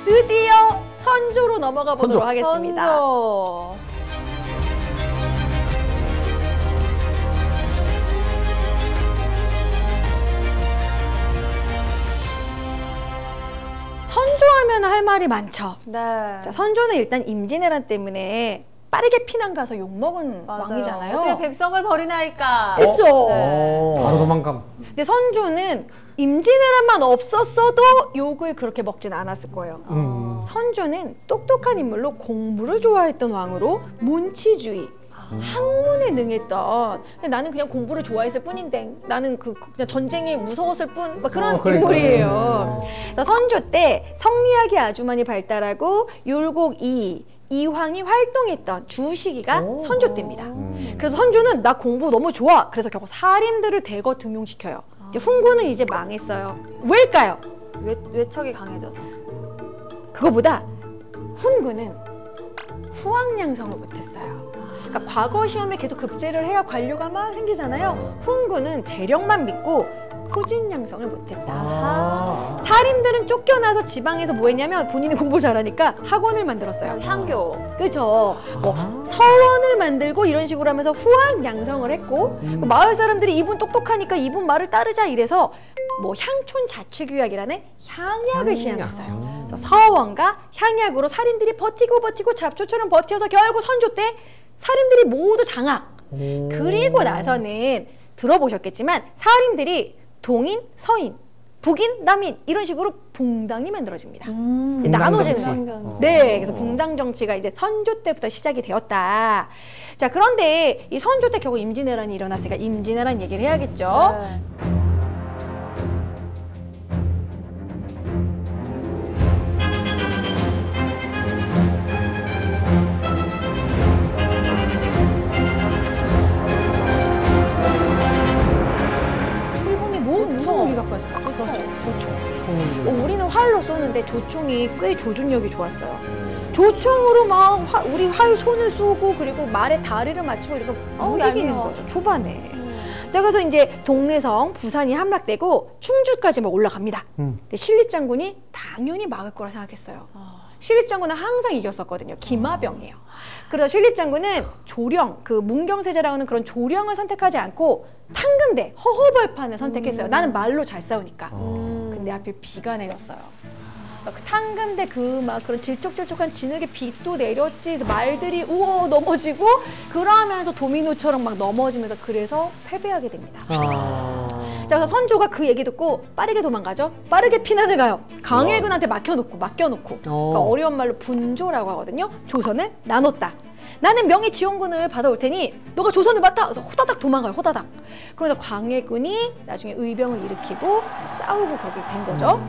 드디어 선조로 넘어가 보도록 하겠습니다. 선조. 선조하면 할 말이 많죠. 네. 자, 선조는 일단 임진왜란 때문에 빠르게 피난 가서 욕먹은 왕이잖아요. 어떻게 백성을 버리나이까. 그렇죠. 바로 도망감. 근데 선조는 임진왜란만 없었어도 욕을 그렇게 먹진 않았을 거예요. 선조는 똑똑한 인물로 공부를 좋아했던 왕으로 문치주의, 학문에 능했던. 근데 나는 그냥 공부를 좋아했을 뿐인데 나는 그냥 전쟁이 무서웠을 뿐 막 그런 인물이에요. 그래서 선조 때 성리학이 아주 많이 발달하고 율곡 이황이 활동했던 주시기가 선조 때입니다. 그래서 선조는 나 공부 너무 좋아. 그래서 결국 살인들을 대거 등용시켜요. 이제 훈구는 이제 망했어요. 왜일까요? 외척이 강해져서. 그거보다 훈구는 후황양성을 못했어요. 그러니까 과거 시험에 계속 급제를 해야 관료가 막 생기잖아요. 훈구는 재력만 믿고 후진양성을 못했다. 살인들은 쫓겨나서 지방에서 뭐 했냐면 본인이 공부 잘하니까 학원을 만들었어요. 향교. 그렇죠. 뭐 서원을 만들고 이런 식으로 하면서 후황양성을 했고 마을 사람들이 이분 똑똑하니까 이분 말을 따르자 이래서 뭐 향촌 자축유약이라는 향약을 시행했어요. 그래서 서원과 향약으로 살인들이 버티고 잡초처럼 버텨서 결국 선조 때 살인들이 모두 장악. 그리고 나서는 들어보셨겠지만 살인들이 동인, 서인, 북인, 남인 이런 식으로 붕당이 만들어집니다. 나눠지는 거예요. 네, 그래서 붕당 정치가 이제 선조 때부터 시작이 되었다. 자, 그런데 이 선조 때 결국 임진왜란이 일어났으니까 임진왜란 얘기를 해야겠죠. 네. 우리는 활로 쏘는데 조총이 꽤 조준력이 좋았어요. 조총으로 막 우리 활 손을 쏘고 그리고 말에 다리를 맞추고 이렇게 이기는 거죠. 초반에. 자, 그래서 이제 동래성, 부산이 함락되고 충주까지 막 올라갑니다. 근데 신립장군이 당연히 막을 거라 생각했어요. 신립장군은 항상 이겼었거든요. 기마병이에요. 그래서 신립장군은 조령, 그 문경세제라고 하는 그런 조령을 선택하지 않고 탕금대, 허허벌판을 선택했어요. 나는 말로 잘 싸우니까. 근데 하필 비가 내렸어요. 그 탕금대 막 그런 질척질척한 진흙에 비도 내렸지, 말들이 우어 넘어지고 그러면서 도미노처럼 막 넘어지면서 그래서 패배하게 됩니다. 자, 그래서 선조가 그 얘기 듣고 빠르게 도망가죠. 빠르게 피난을 가요. 강해군한테 맡겨놓고 그러니까 어려운 말로 분조라고 하거든요. 조선을 나눴다. 나는 명예지원군을 받아올 테니 너가 조선을 맡아. 그래서 호다닥 도망가요. 호다닥. 그러다 광해군이 나중에 의병을 일으키고 싸우고 그렇게 된 거죠.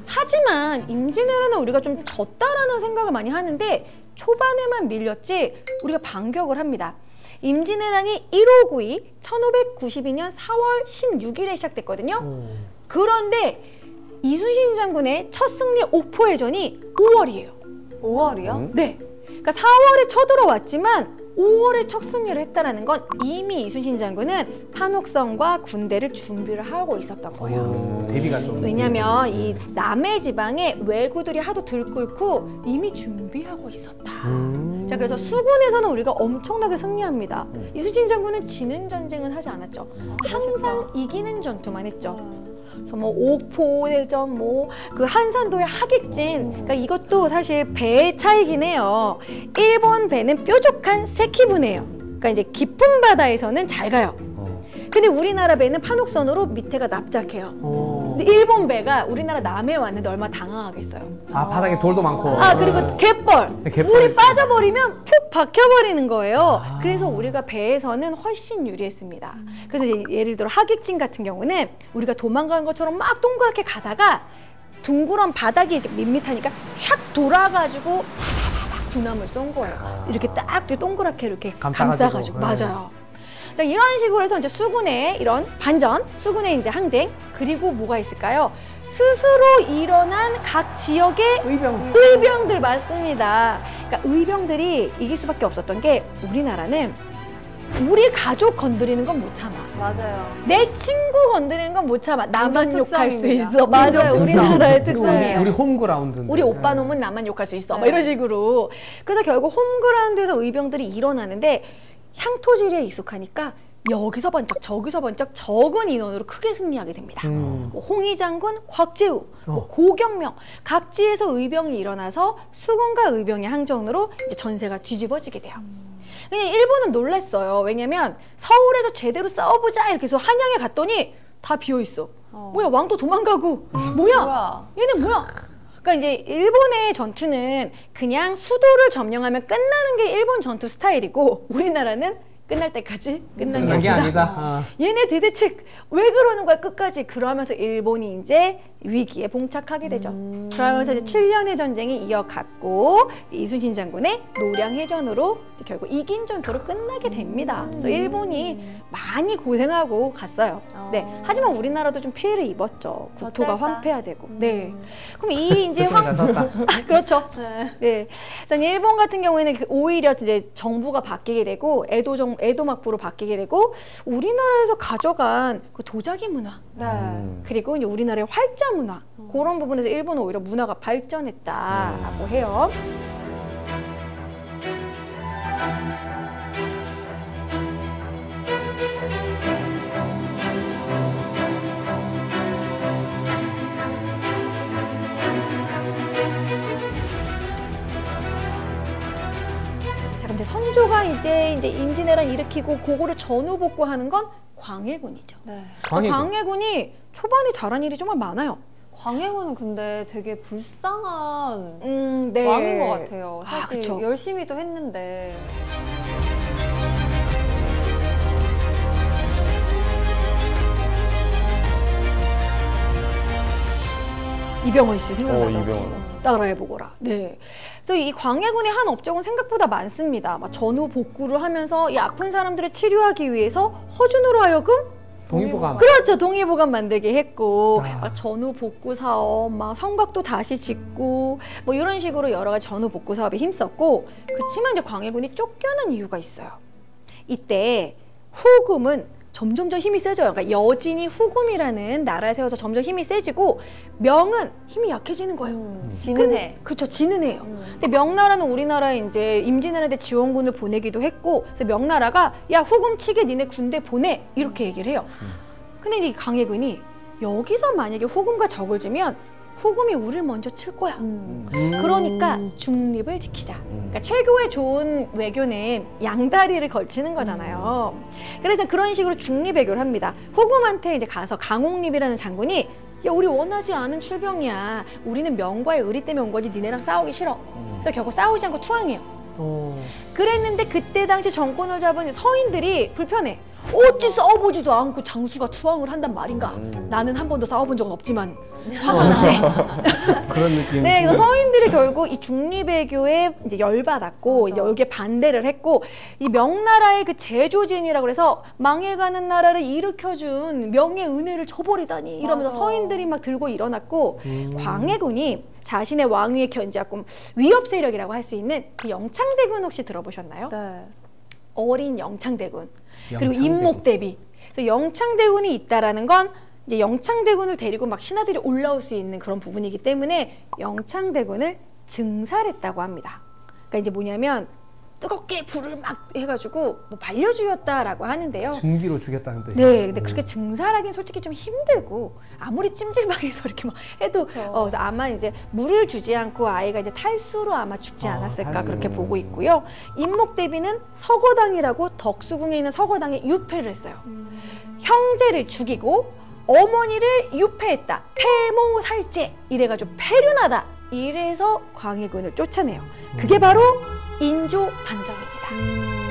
하지만 임진왜란은 우리가 좀 졌다라는 생각을 많이 하는데 초반에만 밀렸지 우리가 반격을 합니다. 임진왜란이 1592, 1592년 4월 16일에 시작됐거든요. 그런데 이순신 장군의 첫 승리 옥포해전이 5월이에요. 5월이요? 네. 그러니까 4월에 쳐들어왔지만 5월에 첫 승리를 했다는 건 이미 이순신 장군은 판옥선과 군대를 준비를 하고 있었던 거예요. 대비가 좀. 왜냐면 이 남해 지방에 왜구들이 하도 들끓고 이미 준비하고 있었다. 자, 그래서 수군에서는 우리가 엄청나게 승리합니다. 이순신 장군은 지는 전쟁은 하지 않았죠. 항상 이기는 전투만 했죠. 그래서 뭐 옥포대전, 뭐 그 한산도의 하객진, 그러니까 이것도 사실 배의 차이긴 해요. 일본 배는 뾰족한 세키분해예요. 그러니까 이제 깊은 바다에서는 잘 가요. 근데 우리나라 배는 판옥선으로 밑에가 납작해요. 근데 일본 배가 우리나라 남해에 왔는데 얼마나 당황하겠어요. 바닥에 돌도 많고. 그리고 갯벌. 물이 빠져버리면 푹 박혀버리는 거예요. 그래서 우리가 배에서는 훨씬 유리했습니다. 그래서 예를 들어 하객진 같은 경우는 우리가 도망가는 것처럼 막 동그랗게 가다가 둥그런 바닥이 이렇게 밋밋하니까 샥 돌아가지고 군함을 쏜 거예요. 이렇게 딱 동그랗게 이렇게 감싸가지고. 맞아요. 자, 이런 식으로 해서 이제 수군의 이런 반전, 수군의 이제 항쟁, 그리고 뭐가 있을까요? 스스로 일어난 각 지역의 의병들 맞습니다. 그러니까 의병들이 이길 수밖에 없었던 게 우리나라는 우리 가족 건드리는 건 못 참아. 맞아요. 내 친구 건드리는 건 못 참아. 나만 민족 욕할 수 특성입니다. 있어. 맞아요. 민족 우리나라의 그리고 특성이에요. 우리 홈그라운드인데. 우리 오빠 놈은 나만 욕할 수 있어. 막 네. 이런 식으로. 그래서 결국 홈그라운드에서 의병들이 일어나는데 향토지리에 익숙하니까 여기서 번쩍 저기서 번쩍 적은 인원으로 크게 승리하게 됩니다. 뭐 홍위 장군, 곽재우, 뭐 고경명 각지에서 의병이 일어나서 수군과 의병의 항전으로 이제 전세가 뒤집어지게 돼요. 그냥 일본은 놀랐어요. 왜냐면 서울에서 제대로 싸워보자 이렇게 해서 한양에 갔더니 다 비어있어. 뭐야 왕도 도망가고 뭐야 얘네 뭐야. 그러니까 이제 일본의 전투는 그냥 수도를 점령하면 끝나는 게 일본 전투 스타일이고 우리나라는 끝날 때까지 끝난 게 아니다. 얘네 대대체 왜 그러는 거야 끝까지. 그러면서 일본이 이제 위기에 봉착하게 되죠. 그러면서 이제 7년의 전쟁이 이어갔고 이순신 장군의 노량해전으로 이제 결국 이긴 전투로 끝나게 됩니다. 그래서 일본이 많이 고생하고 갔어요. 네. 하지만 우리나라도 좀 피해를 입었죠. 국토가 황폐화되고. 네. 그럼 이 이제 잘 썼다. 그렇죠. 네. 그래서 일본 같은 경우에는 오히려 이제 정부가 바뀌게 되고 에도 막부로 바뀌게 되고 우리나라에서 가져간 그 도자기 문화. 그리고 이제 우리나라의 활자 문화. 그런 부분에서 일본은 오히려 문화가 발전했다라고 해요. 근데 선조가 이제 임진왜란 일으키고 그거를 전후복구하는 건 광해군이죠. 네. 광해군이 초반에 잘한 일이 정말 많아요. 광해군은 근데 되게 불쌍한 네. 왕인 것 같아요. 사실 그쵸. 열심히도 했는데. 이병헌 씨 생각나죠? 이병헌. 따라해보거라. 네. 그래서 이 광해군의 한 업적은 생각보다 많습니다. 막 전후 복구를 하면서 이 아픈 사람들을 치료하기 위해서 허준으로 하여금 동의보감. 그렇죠. 동의보감 만들게 했고 아. 전후 복구 사업, 막 성곽도 다시 짓고 뭐 이런 식으로 여러 가지 전후 복구 사업에 힘썼고 그렇지만 이제 광해군이 쫓겨난 이유가 있어요. 이때 후금은 점점점 힘이 세져요. 그러니까 여진이 후금이라는 나라를 세워서 점점 힘이 세지고 명은 힘이 약해지는 거예요. 지는 해. 그렇죠. 지는 해요. 근데 명나라는 우리나라에 이제 임진왜란때 지원군을 보내기도 했고 그래서 명나라가 야 후금 측에 니네 군대 보내 이렇게 얘기를 해요. 근데 이 광해군이 여기서 만약에 후금과 적을 지면 후금이 우리를 먼저 칠 거야. 그러니까 중립을 지키자. 그러니까 최고의 좋은 외교는 양다리를 걸치는 거잖아요. 그래서 그런 식으로 중립 외교를 합니다. 후금한테 이제 가서 강홍립이라는 장군이 야 우리 원하지 않은 출병이야. 우리는 명과의 의리 때문에 온 거지 니네랑 싸우기 싫어. 그래서 결국 싸우지 않고 투항해요. 그랬는데 그때 당시 정권을 잡은 서인들이 불편해. 어찌 싸워보지도 않고 장수가 투항을 한단 말인가. 나는 한 번도 싸워본 적은 없지만 화가 나네. 그런 느낌. 네, 그래서 서인들이 결국 이 중립외교에 이제 열받았고 이제 여기에 반대를 했고 이 명나라의 그 제조진이라고 그래서 망해가는 나라를 일으켜준 명의 은혜를 저버리다니 이러면서 서인들이 막 들고 일어났고 광해군이 자신의 왕위에 견제하고 위협 세력이라고 할 수 있는 그 영창대군 혹시 들어보셨나요? 네. 어린 영창대군 그리고 임목대비. 그래서 영창대군이 있다라는 건 이제 영창대군을 데리고 막 신하들이 올라올 수 있는 그런 부분이기 때문에 영창대군을 증살했다고 합니다. 그러니까 이제 뭐냐면 뜨겁게 불을 막 해가지고 뭐 말려주었다라고 하는데요. 증기로 죽였다는 뜻이에요. 네, 근데 그렇게 증살하기는 솔직히 좀 힘들고 아무리 찜질방에서 이렇게 막 해도 그래서 아마 이제 물을 주지 않고 아이가 이제 탈수로 아마 죽지 않았을까 탈수. 그렇게 보고 있고요. 임목대비는 서거당이라고 덕수궁에 있는 서거당에 유폐를 했어요. 형제를 죽이고 어머니를 유폐했다. 폐모살제 이래가지고 폐륜하다. 이래서 광해군을 쫓아내요. 그게 바로 인조 반정입니다.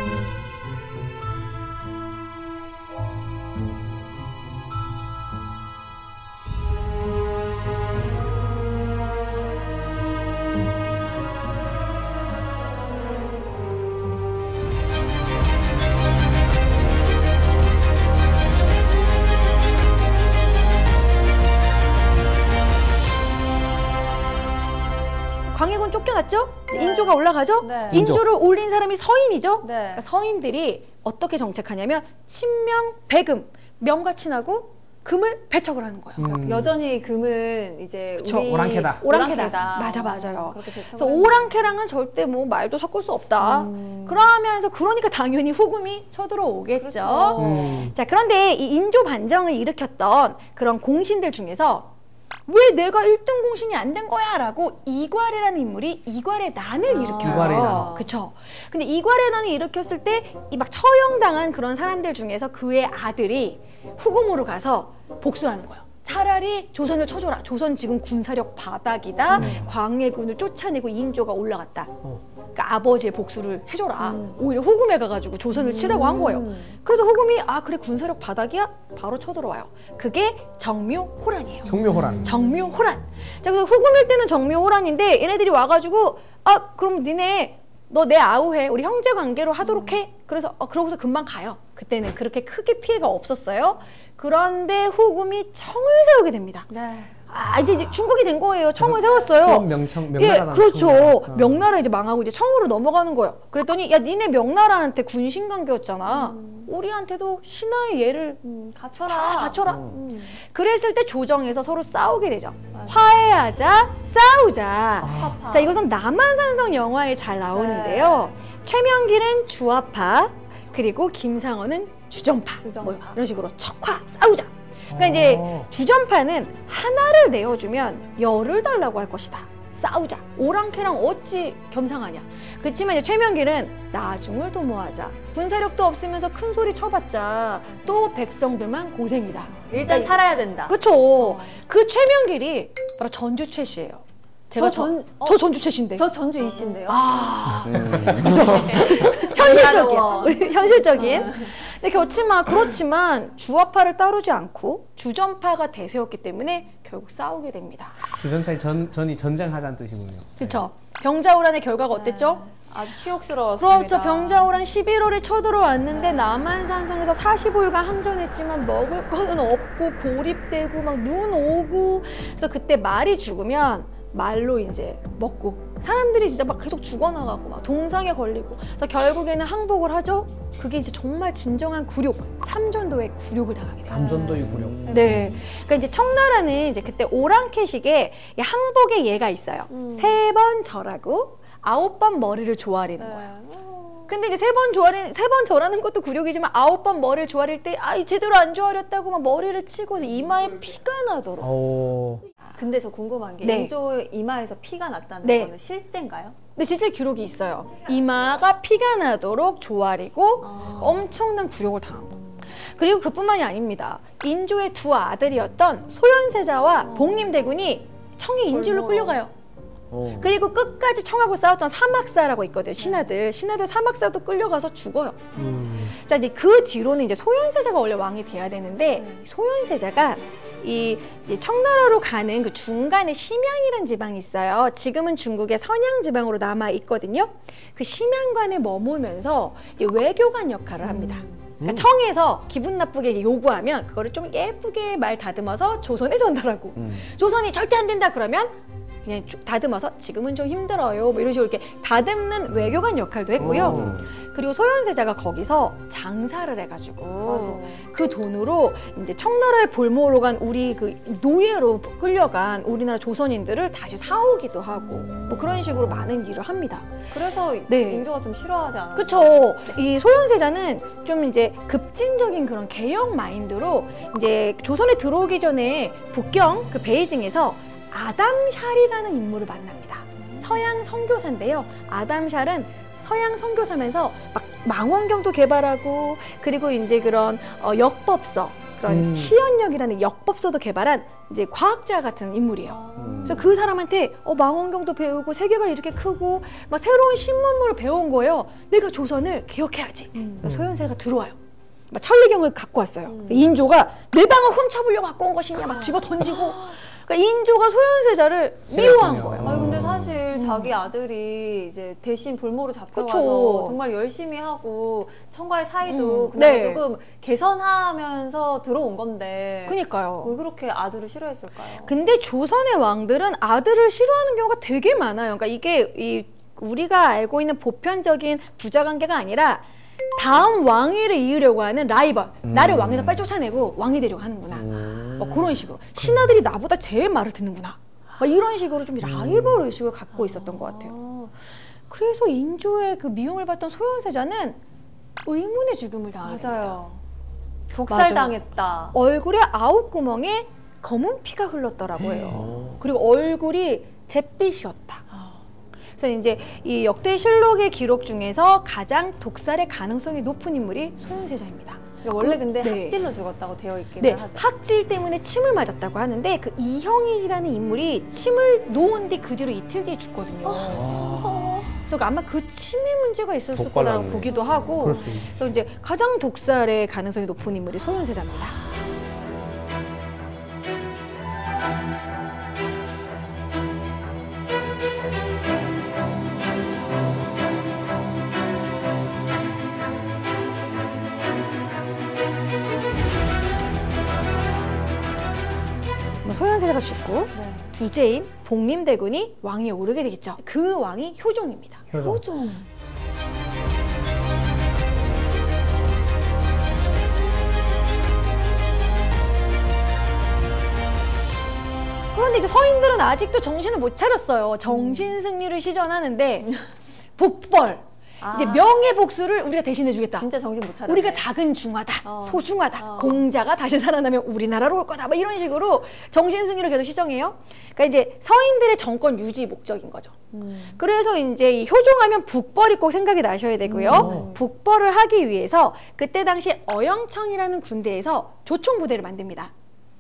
광해군 쫓겨났죠? 인조가 올라가죠? 네. 인조를 올린 사람이 서인이죠? 네. 그러니까 서인들이 어떻게 정책하냐면 친명, 배금, 명과 친하고 금을 배척을 하는 거예요. 여전히 금은 이제 그쵸, 우리 오랑캐다. 오랑캐다. 맞아, 맞아요. 그렇게 배척을 그래서 오랑캐랑은 절대 뭐 말도 섞을 수 없다. 그러면서 그러니까 당연히 후금이 쳐들어오겠죠. 그렇죠. 자, 그런데 이 인조 반정을 일으켰던 그런 공신들 중에서 왜 내가 1등 공신이 안 된 거야? 라고 이괄해라는 인물이 이괄의 난을 일으켜요. 이괄의 난. 그쵸. 근데 이괄의 난을 일으켰을 때 이 막 처형당한 그런 사람들 중에서 그의 아들이 후금으로 가서 복수하는 거예요. 차라리 조선을 쳐줘라. 조선 지금 군사력 바닥이다. 광해군을 쫓아내고 인조가 올라갔다. 그러니까 아버지의 복수를 해줘라. 오히려 후금에 가가지고 조선을 치라고 한 거예요. 그래서 후금이 아 그래 군사력 바닥이야? 바로 쳐들어와요. 그게 정묘호란이에요. 정묘호란. 정묘호란. 자, 그래서 후금일 때는 정묘호란인데 얘네들이 와가지고 아 그럼 니네 너 내 아우해. 우리 형제 관계로 하도록 해. 그래서 그러고서 금방 가요. 그때는 그렇게 크게 피해가 없었어요. 그런데 후금이 청을 세우게 됩니다. 네. 아 이제 중국이 된 거예요. 청을 세웠어요. 수원 명나라. 예, 그렇죠. 명나라 이제 망하고 이제 청으로 넘어가는 거예요. 그랬더니 야 니네 명나라한테 군신 관계였잖아. 우리한테도 신하의 예를 갖춰라. 다 갖춰라. 그랬을 때 조정에서 서로 싸우게 되죠. 화해하자, 싸우자. 자, 이것은 남한산성 영화에 잘 나오는데요. 최명길은 주화파, 그리고 김상헌은 주정파. 뭐 이런 식으로 척화, 싸우자. 그러니까 이제 주정파는 하나를 내어주면 열을 달라고 할 것이다. 싸우자. 오랑캐랑 어찌 겸상하냐. 그렇지만 이제 최명길은 나중을 도모하자. 군사력도 없으면서 큰 소리 쳐봤자 또 백성들만 고생이다. 일단 살아야 된다. 그렇죠. 그 최명길이 바로 전주 최씨예요. 제가 저 전주 최씨인데. 저 전주 이씨인데요. 아, 그렇죠. 현실적인, 우리 현실적인. 근데 그렇지만 주화파를 따르지 않고 주전파가 대세였기 때문에 결국 싸우게 됩니다. 주전차의 전이 전쟁하자는 뜻이군요. 그렇죠. 병자호란의 결과가 어땠죠? 아주 치욕스러웠습니다. 그렇죠. 병자호란 11월에 쳐들어왔는데 남한산성에서 45일간 항전했지만 먹을 거는 없고 고립되고 막 눈 오고 그래서 그때 말이 죽으면 말로 이제 먹고 사람들이 진짜 막 계속 죽어나가고 막 동상에 걸리고 그래서 결국에는 항복을 하죠. 그게 이제 정말 진정한 굴욕, 삼전도의 굴욕을 당하게 돼요. 삼전도의 굴욕. 네. 그러니까 이제 청나라는 이제 그때 오랑캐식의 항복의 예가 있어요. 3번 절하고 9번 머리를 조아리는 거예요. 근데 이제 3번 절하는 것도 굴욕이지만 9번 머리를 조아릴 때 제대로 안 조아렸다고 막 머리를 치고 이마에 피가 나도록. 근데 저 궁금한 게 네. 인조 이마에서 피가 났다는 네. 거는 실제인가요? 근데 실제 기록이 있어요. 이마가 피가 나도록 조아리고 엄청난 굴욕을 당한 거. 그리고 그뿐만이 아닙니다. 인조의 두 아들이었던 소현세자와 복림대군이 청의 인질로 끌려가요. 그리고 끝까지 청하고 싸웠던 사막사라고 있거든요. 신하들 사막사도 끌려가서 죽어요. 자, 이제 그 뒤로는 이제 소현세자가 원래 왕이 돼야 되는데 소현세자가 이제 청나라로 가는 그 중간에 심양이라는 지방이 있어요. 지금은 중국의 선양 지방으로 남아 있거든요. 그 심양관에 머물면서 이제 외교관 역할을 합니다. 그러니까 청에서 기분 나쁘게 요구하면 그거를 좀 예쁘게 말 다듬어서 조선에 전달하고 조선이 절대 안 된다 그러면 그냥 다듬어서 지금은 좀 힘들어요. 뭐 이런 식으로 이렇게 다듬는 외교관 역할도 했고요. 그리고 소현세자가 거기서 장사를 해가지고 그 돈으로 이제 청나라의 볼모로 간 우리 그 노예로 끌려간 우리나라 조선인들을 다시 사오기도 하고 뭐 그런 식으로 많은 일을 합니다. 그래서 네. 인조가 좀 싫어하지 않았나요? 그렇죠. 이 소현세자는 좀 이제 급진적인 그런 개혁 마인드로 이제 조선에 들어오기 전에 북경 그 베이징에서 아담샬이라는 인물을 만납니다. 서양 선교사인데요. 아담샬은 서양 선교사면서 막 망원경도 개발하고 그리고 이제 그런 역법서 그런 시연력이라는 역법서도 개발한 이제 과학자 같은 인물이에요. 그래서 그 사람한테 망원경도 배우고 세계가 이렇게 크고 막 새로운 신문물을 배운 거예요. 내가 조선을 개혁해야지. 소현세가 들어와요. 막 천리경을 갖고 왔어요. 인조가 내 방을 훔쳐보려고 갖고 온 것이냐 막 집어 던지고 그러니까 인조가 소현세자를 미워한 거예요. 아니 근데 사실 자기 아들이 이제 대신 볼모로 잡혀가서 그쵸. 정말 열심히 하고 청과의 사이도 그나마 네. 조금 개선하면서 들어온 건데 그러니까요. 왜 그렇게 아들을 싫어했을까요? 근데 조선의 왕들은 아들을 싫어하는 경우가 되게 많아요. 그러니까 이게 우리가 알고 있는 보편적인 부자 관계가 아니라 다음 왕위를 이으려고 하는 라이벌. 나를 왕에서 빨리 쫓아내고 왕이 되려고 하는구나. 뭐 그런 식으로. 신하들이 나보다 제일 말을 듣는구나. 막 이런 식으로 좀 라이벌 의식을 갖고 있었던 것 같아요. 그래서 인조의 그 미움을 받던 소현세자는 의문의 죽음을 당하게 됩니다. 맞아요. 독살당했다. 얼굴에 9구멍에 검은 피가 흘렀더라고 해요. 그리고 얼굴이 잿빛이었다. 그래서 이제 이 역대 실록의 기록 중에서 가장 독살의 가능성이 높은 인물이 소현세자입니다. 원래 근데 네. 학질로 죽었다고 되어 있기는 네, 하죠. 학질 때문에 침을 맞았다고 하는데 그 이형이라는 인물이 침을 놓은 뒤 그 뒤로 이틀 뒤에 죽거든요. 무서워. 그래서 아마 그 침에 문제가 있었을 독발났네. 거라고 보기도 하고 그럴 수도 있죠. 그래서 이제 가장 독살의 가능성이 높은 인물이 소현세자입니다. 소현세자가 죽고 네. 두째인 복림대군이 왕위에 오르게 되겠죠. 그 왕이 효종입니다. 효종. 그런데 이제 서인들은 아직도 정신을 못 차렸어요. 정신승리를 시전하는데 북벌, 이제 명예복수를 우리가 대신해주겠다. 진짜 정신 못 차려. 우리가 작은 중하다, 소중하다, 어. 공자가 다시 살아나면 우리나라로 올 거다. 막 이런 식으로 정신승리를 계속 시정해요. 그러니까 이제 서인들의 정권 유지 목적인 거죠. 그래서 이제 이 효종하면 북벌이 꼭 생각이 나셔야 되고요. 북벌을 하기 위해서 그때 당시 어영청이라는 군대에서 조총 부대를 만듭니다.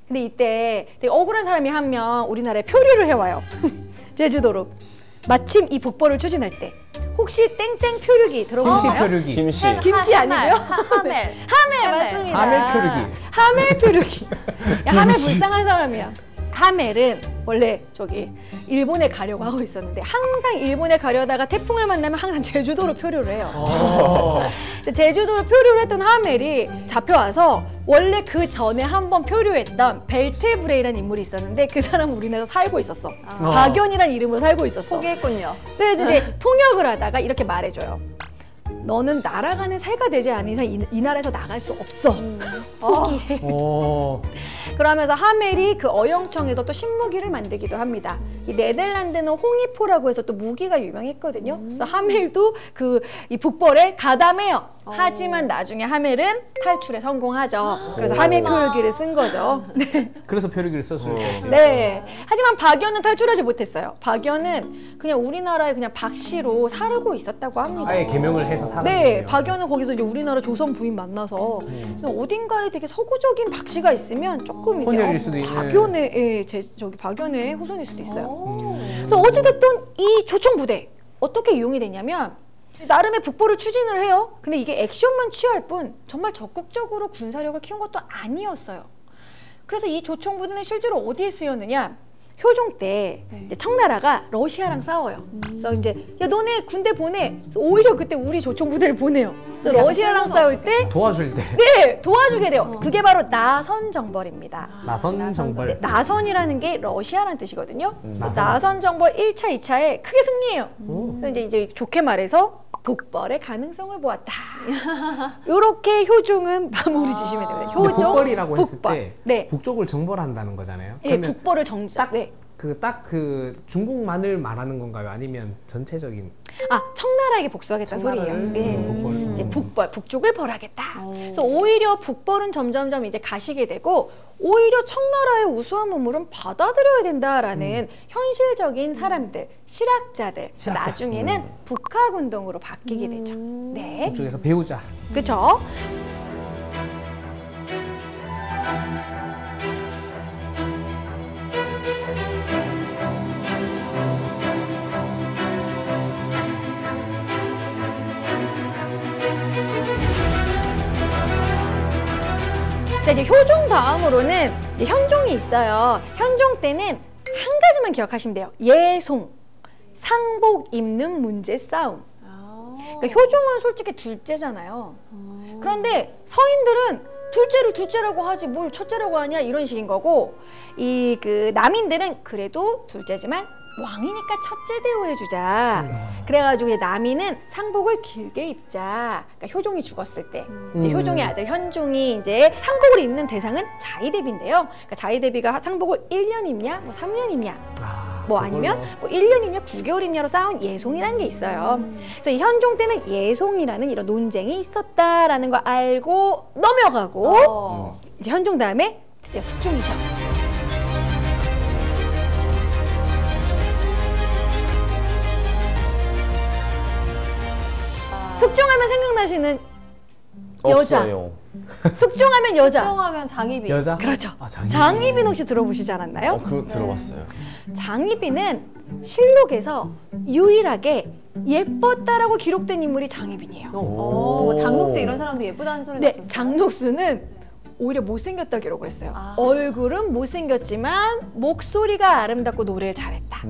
근데 이때 되게 억울한 사람이 한 명 우리나라에 표류를 해와요. 제주도로. 마침 이 북벌을 추진할 때 혹시 땡땡 표류기 김씨 들어보셨나요? 표류기. 김씨. 김씨 아니고요? 하멜. 하멜 맞습니다. 하멜 표류기. 하멜 표류기. 야, 하멜 불쌍한 사람이야. 하멜은 원래 저기 일본에 가려고 하고 있었는데 항상 일본에 가려다가 태풍을 만나면 항상 제주도로 표류를 해요. 제주도로 표류를 했던 하멜이 잡혀와서 원래 그 전에 한번 표류했던 벨테브레이라는 인물이 있었는데 그 사람은 우리나라에서 살고 있었어. 박연이라는 이름으로 살고 있었어. 포기했군요. 그래서 이제 통역을 하다가 이렇게 말해줘요. 너는 날아가는 새가 되지 않은 이상 이 나라에서 나갈 수 없어. 포기해. 오. 그러면서 하멜이 그 어영청에서 또 신무기를 만들기도 합니다. 이 네덜란드는 홍이포라고 해서 또 무기가 유명했거든요. 그래서 하멜도 이 북벌에 가담해요. 하지만 나중에 하멜은 탈출에 성공하죠. 그래서 하멜 표류기를 쓴 거죠. 네. 그래서 표류기를 썼을 거지. 네. 하지만 박연은 탈출하지 못했어요. 박연은 그냥 우리나라에 그냥 박씨로 살고 있었다고 합니다. 아예 개명을 해서 살았거든요. 네, 박연은 거기서 이제 우리나라 조선 부인 만나서 어딘가에 되게 서구적인 박씨가 있으면 조금 이제 혼혈일 수도 있는. 박연의 저기 박연의 후손일 수도 있어요. 그래서 어찌됐든 이 조총 부대 어떻게 이용이 되냐면 나름의 북벌을 추진을 해요. 근데 이게 액션만 취할 뿐 정말 적극적으로 군사력을 키운 것도 아니었어요. 그래서 이 조총 부대는 실제로 어디에 쓰였느냐? 효종 때 이제 청나라가 러시아랑 싸워요. 그래서 이제 야 너네 군대 보내. 그래서 오히려 그때 우리 조총 부대를 보내요. 그래서 러시아랑 싸울 때 도와줄 때. 네, 도와주게 돼요. 그게 바로 나선정벌입니다. 나선 정벌. 나선이라는 게 러시아라는 뜻이거든요. 나선정벌 1차, 2차에 크게 승리해요. 그래서 이제 좋게 말해서 북벌의 가능성을 보았다. 이렇게 효종은 마무리 지시면 됩니다. 근데 효종, 북벌이라고 했을 북벌. 때 네. 북쪽을 정벌한다는 거잖아요. 예, 그러면 북벌을 정작. 네. 그 중국만을 말하는 건가요? 아니면 전체적인? 아, 청나라에게 복수하겠다는 소리예요. 청나라를 네. 북벌. 이제 북쪽을 벌하겠다. 그래서 오히려 북벌은 점점점 이제 가시게 되고 오히려 청나라의 우수한 문물은 받아들여야 된다라는 현실적인 사람들, 실학자들, 실학자. 나중에는 북학운동으로 바뀌게 되죠. 네, 북쪽에서 배우자. 그렇죠. 자, 이제 효종 다음으로는 이제 현종이 있어요. 현종 때는 한 가지만 기억하시면 돼요. 예송, 상복 입는 문제 싸움. 그러니까 효종은 솔직히 둘째잖아요. 그런데 서인들은 둘째를 둘째라고 하지 뭘 첫째라고 하냐 이런 식인 거고, 이 그 남인들은 그래도 둘째지만 왕이니까 첫째 대우해주자. 그래가지고 남인은 상복을 길게 입자. 그러니까 효종이 죽었을 때 이제 효종의 아들 현종이 이제 상복을 입는 대상은 자의대비인데요. 그러니까 자의대비가 상복을 1년 입냐, 뭐 3년 입냐, 뭐 아니면 뭐 1년 입냐, 9개월 입냐로 싸운 예송이라는 게 있어요. 그래서 이 현종 때는 예송이라는 이런 논쟁이 있었다라는 걸 알고 넘어가고 이제 현종 다음에 드디어 숙종이죠. 숙종하면 생각나시는 여자. 없어요. 숙종하면 여자. 숙종하면 장희빈. 여자? 그렇죠. 아, 장희빈. 장희빈 혹시 들어보시지 않았나요? 그거 들어봤어요. 장희빈은 실록에서 유일하게 예뻤다라고 기록된 인물이 장희빈이에요. 뭐 장녹수 이런 사람도 예쁘다는 소리 네, 없었어요? 장녹수는 오히려 못생겼다 기록을 했어요. 아. 얼굴은 못생겼지만 목소리가 아름답고 노래를 잘했다.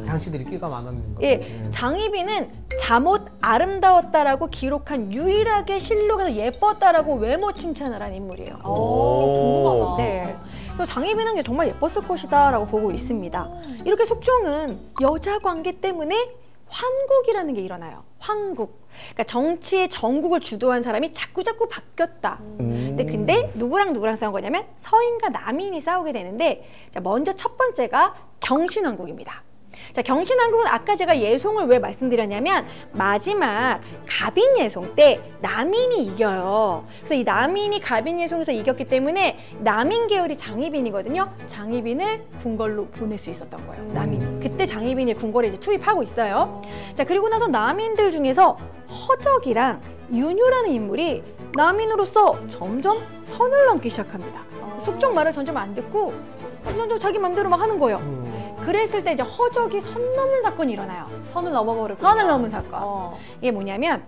장씨들이 끼가 많았는 거. 예, 장희빈은 잠옷 아름다웠다라고 기록한 유일하게 실록에서 예뻤다라고 외모 칭찬을 한 인물이에요. 궁금하다. 네, 그래서 장희빈은 정말 예뻤을 것이다라고 보고 있습니다. 이렇게 숙종은 여자 관계 때문에 환국이라는 게 일어나요. 환국. 그러니까 정치의 정국을 주도한 사람이 자꾸자꾸 바뀌었다. 근데 누구랑 싸운 거냐면 서인과 남인이 싸우게 되는데, 자, 먼저 첫 번째가 경신왕국입니다. 자, 경신왕국은 아까 제가 예송을 왜 말씀드렸냐면 마지막 가빈 예송 때 남인이 이겨요. 그래서 이 남인이 가빈 예송에서 이겼기 때문에 남인 계열이 장희빈이거든요. 장희빈을 궁궐로 보낼 수 있었던 거예요. 남인. 그때 장희빈이 궁궐에 이제 투입하고 있어요. 자, 그리고 나서 남인들 중에서 허적이랑 윤유라는 인물이 남인으로서 점점 선을 넘기 시작합니다. 숙종 말을 점점 안 듣고 점점 자기 맘대로 막 하는 거예요. 그랬을 때 이제 허적이 선 넘은 사건이 일어나요. 선을 넘어버렸군요. 선을 넘은 사건. 이게 뭐냐면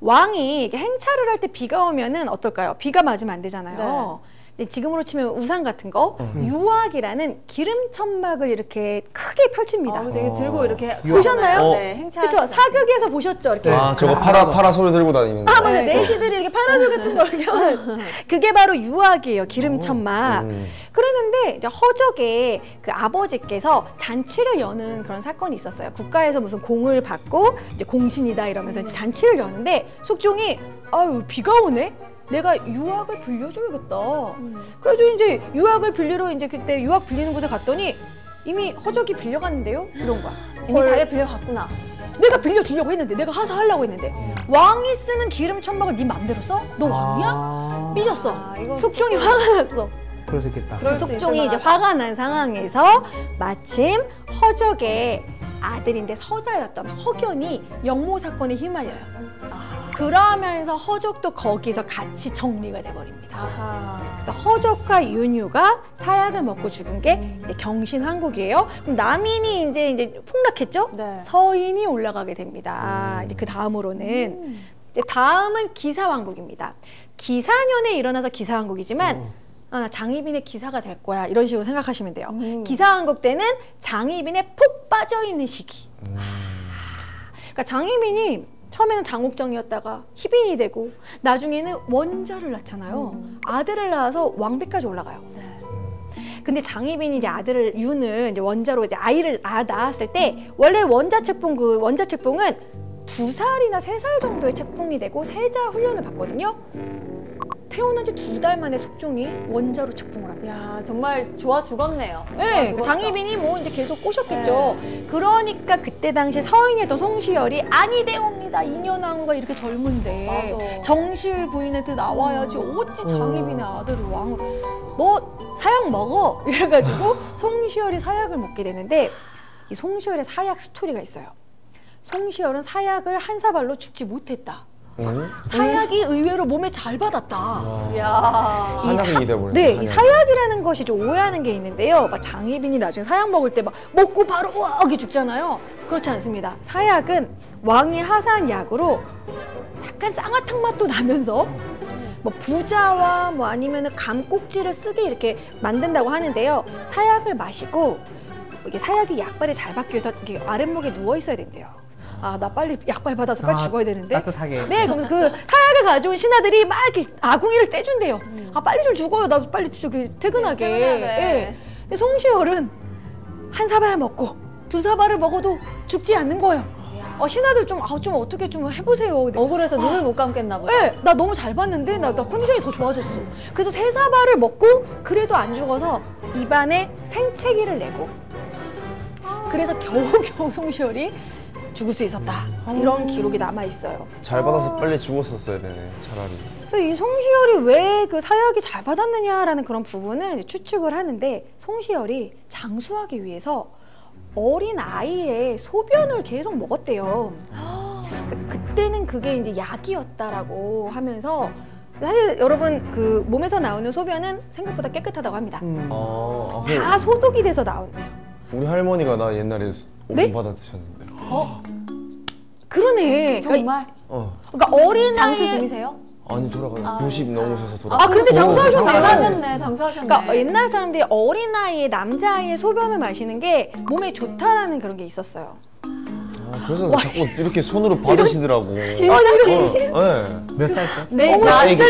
왕이 이렇게 행차를 할 때 비가 오면은 어떨까요? 비가 맞으면 안 되잖아요. 이제 지금으로 치면 우산 같은 거, 유악이라는 기름 천막을 이렇게 크게 펼칩니다. 그래서 이게 들고 이렇게 보셨나요? 네, 행차하시는 그렇죠. 사극에서 보셨죠? 이렇게. 아, 저거 파라솔 들고 다니는 거. 아, 맞아요. 내시들이 이렇게 파라솔 같은 걸 이렇게 하는. 그게 바로 유악이에요. 기름 천막. 그러는데 이제 허적의 그 아버지께서 잔치를 여는 그런 사건이 있었어요. 국가에서 무슨 공을 받고 이제 공신이다 이러면서 이제 잔치를 여는데 숙종이 아유 비가 오네. 내가 유악을 빌려줘야겠다. 그래서 이제 유악을 빌리러 이제 그때 유악 빌리는 곳에 갔더니 이미 허적이 빌려갔는데요. 이런 거야. 이미 자기가 빌려갔구나. 내가 빌려주려고 했는데, 내가 하사하려고 했는데 왕이 쓰는 기름 천막을 네 맘대로 써? 너 왕이야? 삐졌어. 숙종이 화가 났어. 그럴 수 있겠다. 숙종이 이제 화가 난 상황에서 마침 허적의 아들인데 서자였던 허견이 영모 사건에 휘말려요. 그러면서 허적도 거기서 같이 정리가 돼버립니다. 허적과 윤유가 사약을 먹고 죽은 게 이제 경신왕국이에요. 그럼 남인이 이제 폭락했죠? 네. 서인이 올라가게 됩니다. 이제 그 다음으로는 이제 다음은 기사왕국입니다. 기사년에 일어나서 기사왕국이지만 장희빈의 기사가 될 거야 이런 식으로 생각하시면 돼요. 기사왕국 때는 장희빈에 푹 빠져있는 시기. 그러니까 장희빈이 처음에는 장옥정이었다가 희빈이 되고 나중에는 원자를 낳잖아요. 아들을 낳아서 왕비까지 올라가요. 근데 장희빈이 이제 아들을 윤을 이제 원자로 이제 아이를 낳았을 때 원래 원자 책봉은 2살이나 3살 정도의 책봉이 되고 세자 훈련을 받거든요. 태어난 지 2달 만에 숙종이 원자로 책봉을 합니다. 야, 정말 좋아 죽었네요. 네, 장희빈이 뭐 이제 계속 꼬셨겠죠. 그러니까 그때 당시 서인이었던 송시열이 아니되옵니다. 인현왕후가 이렇게 젊은데 맞아. 정실 부인한테 나와야지 어찌 장희빈의 아들을 왕으로. 너 사약 먹어! 이래가지고 송시열이 사약을 먹게 되는데 이 송시열의 사약 스토리가 있어요. 송시열은 사약을 한 사발로 죽지 못했다. 사약이 의외로 몸에 잘 받았다. 이야. 한약이 돼버렸네. 네, 이 사약이라는 것이 좀 오해하는 게 있는데요. 막 장희빈이 나중에 사약 먹을 때 막 먹고 바로 우악이 죽잖아요. 그렇지 않습니다. 사약은 왕이 하사한 약으로 약간 쌍화탕 맛도 나면서 뭐 부자와 뭐 아니면은 감꼭지를 쓰게 이렇게 만든다고 하는데요. 사약을 마시고 이게 사약이 약발에 잘 받기 위해서 이렇게 아랫목에 누워 있어야 된대요. 아, 나 빨리 약발 받아서 빨리 죽어야 되는데. 따뜻하게. 네, 그럼 그 사약을 가져온 신하들이 막 이렇게 아궁이를 떼준대요. 아, 빨리 좀 죽어요. 나 빨리 저기 퇴근하게. 예. 근데 송시열은 한 사발 먹고 두 사발을 먹어도 죽지 않는 거예요. 신하들 좀 어떻게 좀 해보세요. 억울해서 눈을 못 감겠나 보다. 네, 나 너무 잘 봤는데 나 컨디션이 더 좋아졌어. 그래서 세 사발을 먹고 그래도 안 죽어서 입안에 생채기를 내고 그래서 겨우겨우 송시열이 죽을 수 있었다. 이런 기록이 남아있어요. 잘 받아서 빨리 죽었었어야 되네, 차라리. 그래서 이 송시열이 왜 그 사약이 잘 받았느냐라는 그런 부분은 이제 추측을 하는데 송시열이 장수하기 위해서 어린 아이의 소변을 계속 먹었대요. 그때는 그게 이제 약이었다라고 하면서 사실 여러분 그 몸에서 나오는 소변은 생각보다 깨끗하다고 합니다. 다 소독이 돼서 나온대요. 우리 할머니가 나 옛날에 네? 오줌 받아 드셨는데. 그러네. 정말? 그러니까 어린 장수 아이의 중이세요? 아니 돌아가 90 넘으셔서 돌아가. 아, 근데 장수하셨네요. 장수하셨네, 장수하셨네. 그러니까 옛날 사람들이 어린아이의 남자아이의 소변을 마시는 게 몸에 좋다라는 그런 게 있었어요. 그래서 자꾸 이렇게 손으로 받으시더라고. 진짜 진심? 네. 몇 살 때? 네,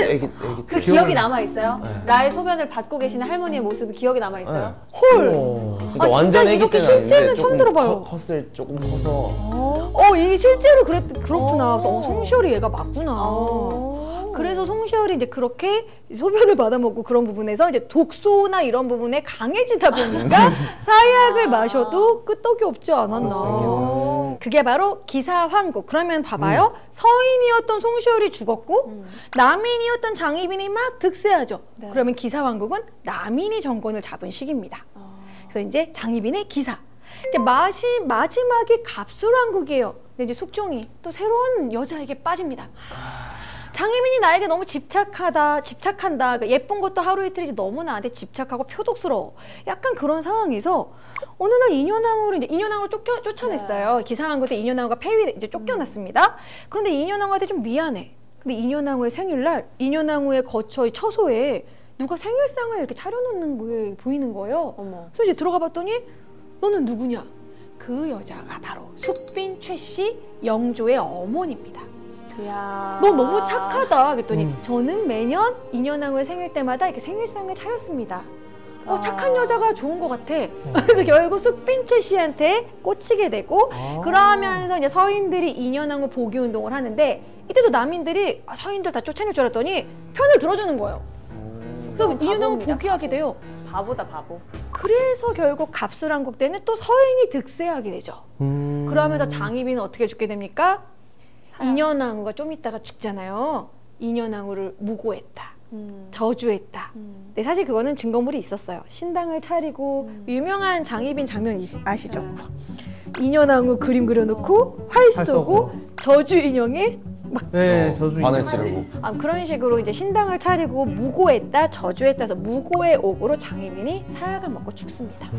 애기 그 기억이 남아 있어요? 나의 소변을 받고 계시는 할머니의 모습이 기억이 남아 있어요? 헐. 그러니까 완전 애기 이렇게 때는 실제는 아닌데 처음 들어봐요. 컸을 조금 커서. 이게 실제로 그렇구나. 그래서 송시열이 얘가 맞구나. 그래서 송시열이 이제 그렇게 소변을 받아먹고 그런 부분에서 이제 독소나 이런 부분에 강해지다 보니까 사약을 마셔도 끄떡이 없지 않았나. 그게 바로 기사황국. 그러면 봐봐요. 서인이었던 송시열이 죽었고 남인이었던 장희빈이 막 득세하죠. 네. 그러면 기사황국은 남인이 정권을 잡은 시기입니다. 그래서 이제 장희빈의 기사. 이제 마지막이 갑술왕국이에요. 근데 이제 숙종이 또 새로운 여자에게 빠집니다. 장희빈이 나에게 너무 집착한다. 그러니까 예쁜 것도 하루 이틀이지 너무 나한테 집착하고 표독스러워. 약간 그런 상황에서 어느 날 인현왕후를 쫓아냈어요. 기사왕국 때 인현왕후가 이제 쫓겨났습니다. 그런데 인현왕후한테 좀 미안해. 근데 인현왕후의 생일날 인현왕후의 거처의 처소에 누가 생일상을 이렇게 차려놓는 게 보이는 거예요. 그래서 이제 들어가 봤더니 너는 누구냐? 그 여자가 바로 숙빈 최씨 영조의 어머니입니다. 이야. 너 너무 착하다. 그랬더니 저는 매년 인현왕후의 생일 때마다 이렇게 생일상을 차렸습니다. 착한 여자가 좋은 것 같아. 그래서 결국 숙빈채 씨한테 꽂히게 되고 그러면서 이제 서인들이 인현왕후 복위 운동을 하는데 이때도 남인들이 서인들 다 쫓아낼 줄 알았더니 편을 들어주는 거예요. 그래서 인현왕후 복위하게 돼요. 바보다 바보. 그래서 결국 갑술왕국 때는 또 서인이 득세하게 되죠. 그러면서 장희빈은 어떻게 죽게 됩니까? 인현왕후가 좀 있다가 죽잖아요. 인현왕후를 무고했다. 저주했다. 근데 사실 그거는 증거물이 있었어요. 신당을 차리고 유명한 장희빈 장면 아시죠? 인현왕후 그림 그려놓고 활 쏘고 저주 인형에 막 저주 바늘 찌르고. 그런 식으로 이제 신당을 차리고 무고했다, 저주했다 해서 무고의 옥으로 장희빈이 사약을 먹고 죽습니다.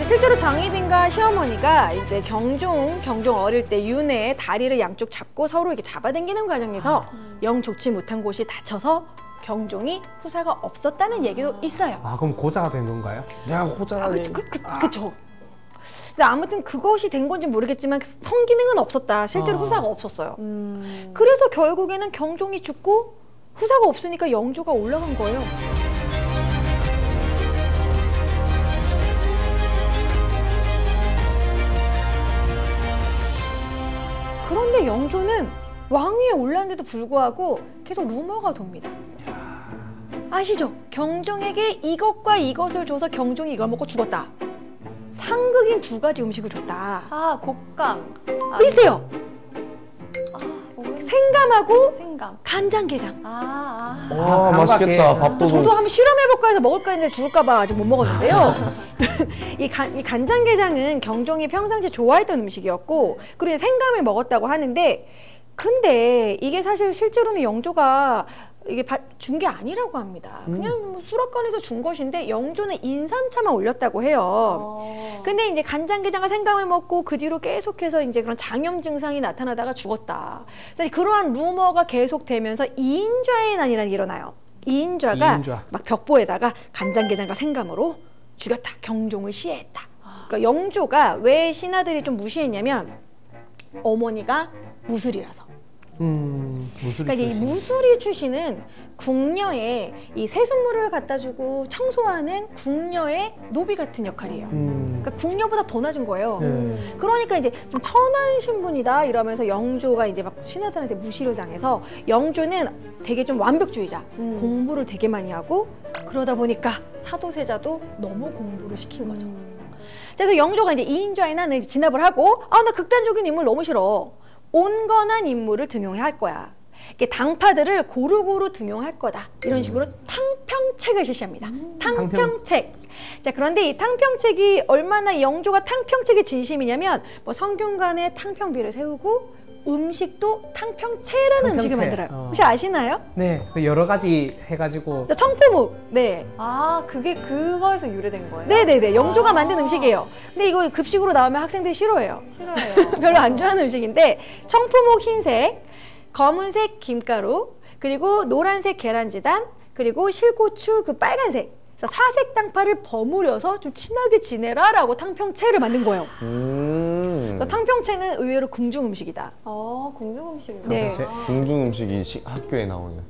실제로 장희빈과 시어머니가 이제 경종 어릴 때 윤회의 다리를 양쪽 잡고 서로 이렇게 잡아당기는 과정에서 영 좋지 못한 곳이 다쳐서 경종이 후사가 없었다는 얘기도 있어요. 그럼 고자가 된 건가요? 내가 호자라니. 그쵸. 그래서 아무튼 그것이 된 건지 모르겠지만 성기능은 없었다. 실제로 후사가 없었어요. 그래서 결국에는 경종이 죽고 후사가 없으니까 영조가 올라간 거예요. 그런데 영조는 왕위에 올랐는데도 불구하고 계속 루머가 돕니다. 아시죠? 경종에게 이것과 이것을 줘서 경종이 이걸 먹고 죽었다. 상극인 2가지 음식을 줬다. 곶감. 비슷해요. 생감하고 생감. 간장게장. 맛있겠다. 밥도 저도 한번 실험해볼까 해서 먹을까 했는데 죽을까봐 아직 못 먹었는데요. 이 간장게장은 경종이 평상시에 좋아했던 음식이었고 그리고 생감을 먹었다고 하는데 근데 이게 사실 실제로는 영조가 이게 준 게 아니라고 합니다. 그냥 뭐 수락관에서 준 것인데 영조는 인삼차만 올렸다고 해요. 근데 이제 간장게장과 생강을 먹고 그 뒤로 계속해서 이제 그런 장염 증상이 나타나다가 죽었다. 그래서 그러한 루머가 계속되면서 이인좌의 난이라는 게 일어나요. 이인좌가 막 벽보에다가 간장게장과 생강으로 죽였다. 경종을 시해했다. 그러니까 영조가 왜 신하들이 좀 무시했냐면 어머니가 무술이라서. 무술이 그러니까 이 무술이 출신은 궁녀의 이 세숫물을 갖다 주고 청소하는 궁녀의 노비 같은 역할이에요. 그러니까 궁녀보다 더 낮은 거예요. 그러니까 이제 좀 천한 신분이다 이러면서 영조가 이제 막 신하들한테 무시를 당해서 영조는 되게 좀 완벽주의자, 공부를 되게 많이 하고 그러다 보니까 사도세자도 너무 공부를 시킨 거죠. 그래서 영조가 이제 이인좌의 난을 진압을 하고 나 극단적인 인물 너무 싫어. 온건한 인물을 등용해야 할 거야. 이렇게 당파들을 고루고루 등용할 거다. 이런 식으로 탕평책을 실시합니다. 탕평책. 자, 그런데 이 탕평책이 얼마나 영조가 탕평책의 진심이냐면 뭐 성균관에 탕평비를 세우고 음식도 탕평채라는 음식을 만들어요. 혹시 아시나요? 네, 여러 가지 해가지고. 청포묵. 네. 그게 그거에서 유래된 거예요? 네네네. 영조가 만든 음식이에요. 근데 이거 급식으로 나오면 학생들이 싫어해요. 별로 안 좋아하는 음식인데 청포묵 흰색, 검은색 김가루, 그리고 노란색 계란지단, 그리고 실고추 그 빨간색. 그래서 사색 당파를 버무려서 좀 친하게 지내라라고 탕평채를 만든 거예요. 그래서 탕평채는 의외로 궁중 음식이다. 궁중 음식이구나. 네. 궁중 음식이 학교에 나오는.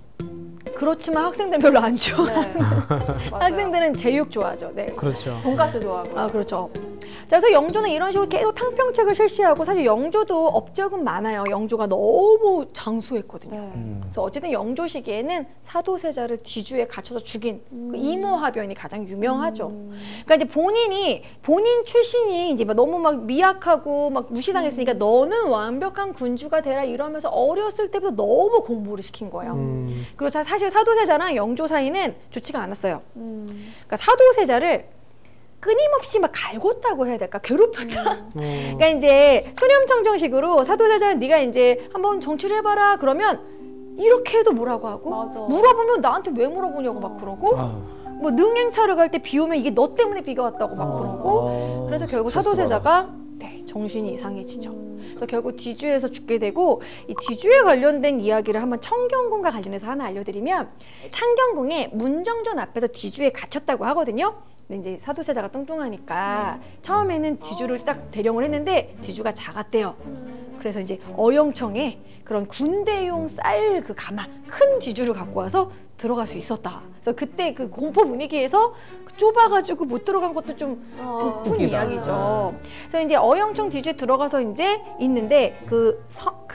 그렇지만 학생들은 별로 안 좋아. 네. 학생들은 제육 좋아하죠. 네. 그렇죠. 돈가스 좋아하고. 그렇죠. 자, 그래서 영조는 이런 식으로 계속 탕평책을 실시하고 사실 영조도 업적은 많아요. 영조가 너무 장수했거든요. 그래서 어쨌든 영조 시기에는 사도세자를 뒤주에 갇혀서 죽인 그 이모화변이 가장 유명하죠. 그러니까 이제 본인 출신이 이제 막 너무 막 미약하고 막 무시당했으니까 너는 완벽한 군주가 되라 이러면서 어렸을 때부터 너무 공부를 시킨 거예요. 그리고 사실 사도세자랑 영조 사이는 좋지가 않았어요. 그러니까 사도세자를 끊임없이 막 갈궜다고 해야 될까? 괴롭혔다. 그러니까 이제 수렴청정식으로 사도세자는 네가 이제 한번 정치를 해봐라 그러면 이렇게 해도 뭐라고 하고 물어보면 나한테 왜 물어보냐고 막 그러고 뭐 능행차를 갈 때 비 오면 이게 너 때문에 비가 왔다고 막 그러고 그래서 결국 사도세자가 정신이 이상해지죠. 그래서 결국 뒤주에서 죽게 되고 이 뒤주에 관련된 이야기를 한번 창경궁과 관련해서 하나 알려드리면 창경궁에 문정전 앞에서 뒤주에 갇혔다고 하거든요. 근데 이제 사도세자가 뚱뚱하니까 처음에는 뒤주를 딱 대령을 했는데 뒤주가 작았대요. 그래서 이제 어영청에 그런 군대용 쌀 그 가마 큰 뒤주를 갖고 와서 들어갈 수 있었다. 그래서 그때 그 공포 분위기에서 좁아가지고 못 들어간 것도 좀 웃픈 이야기죠. 그래서 이제 어영청 뒤주에 들어가서 이제 있는데 그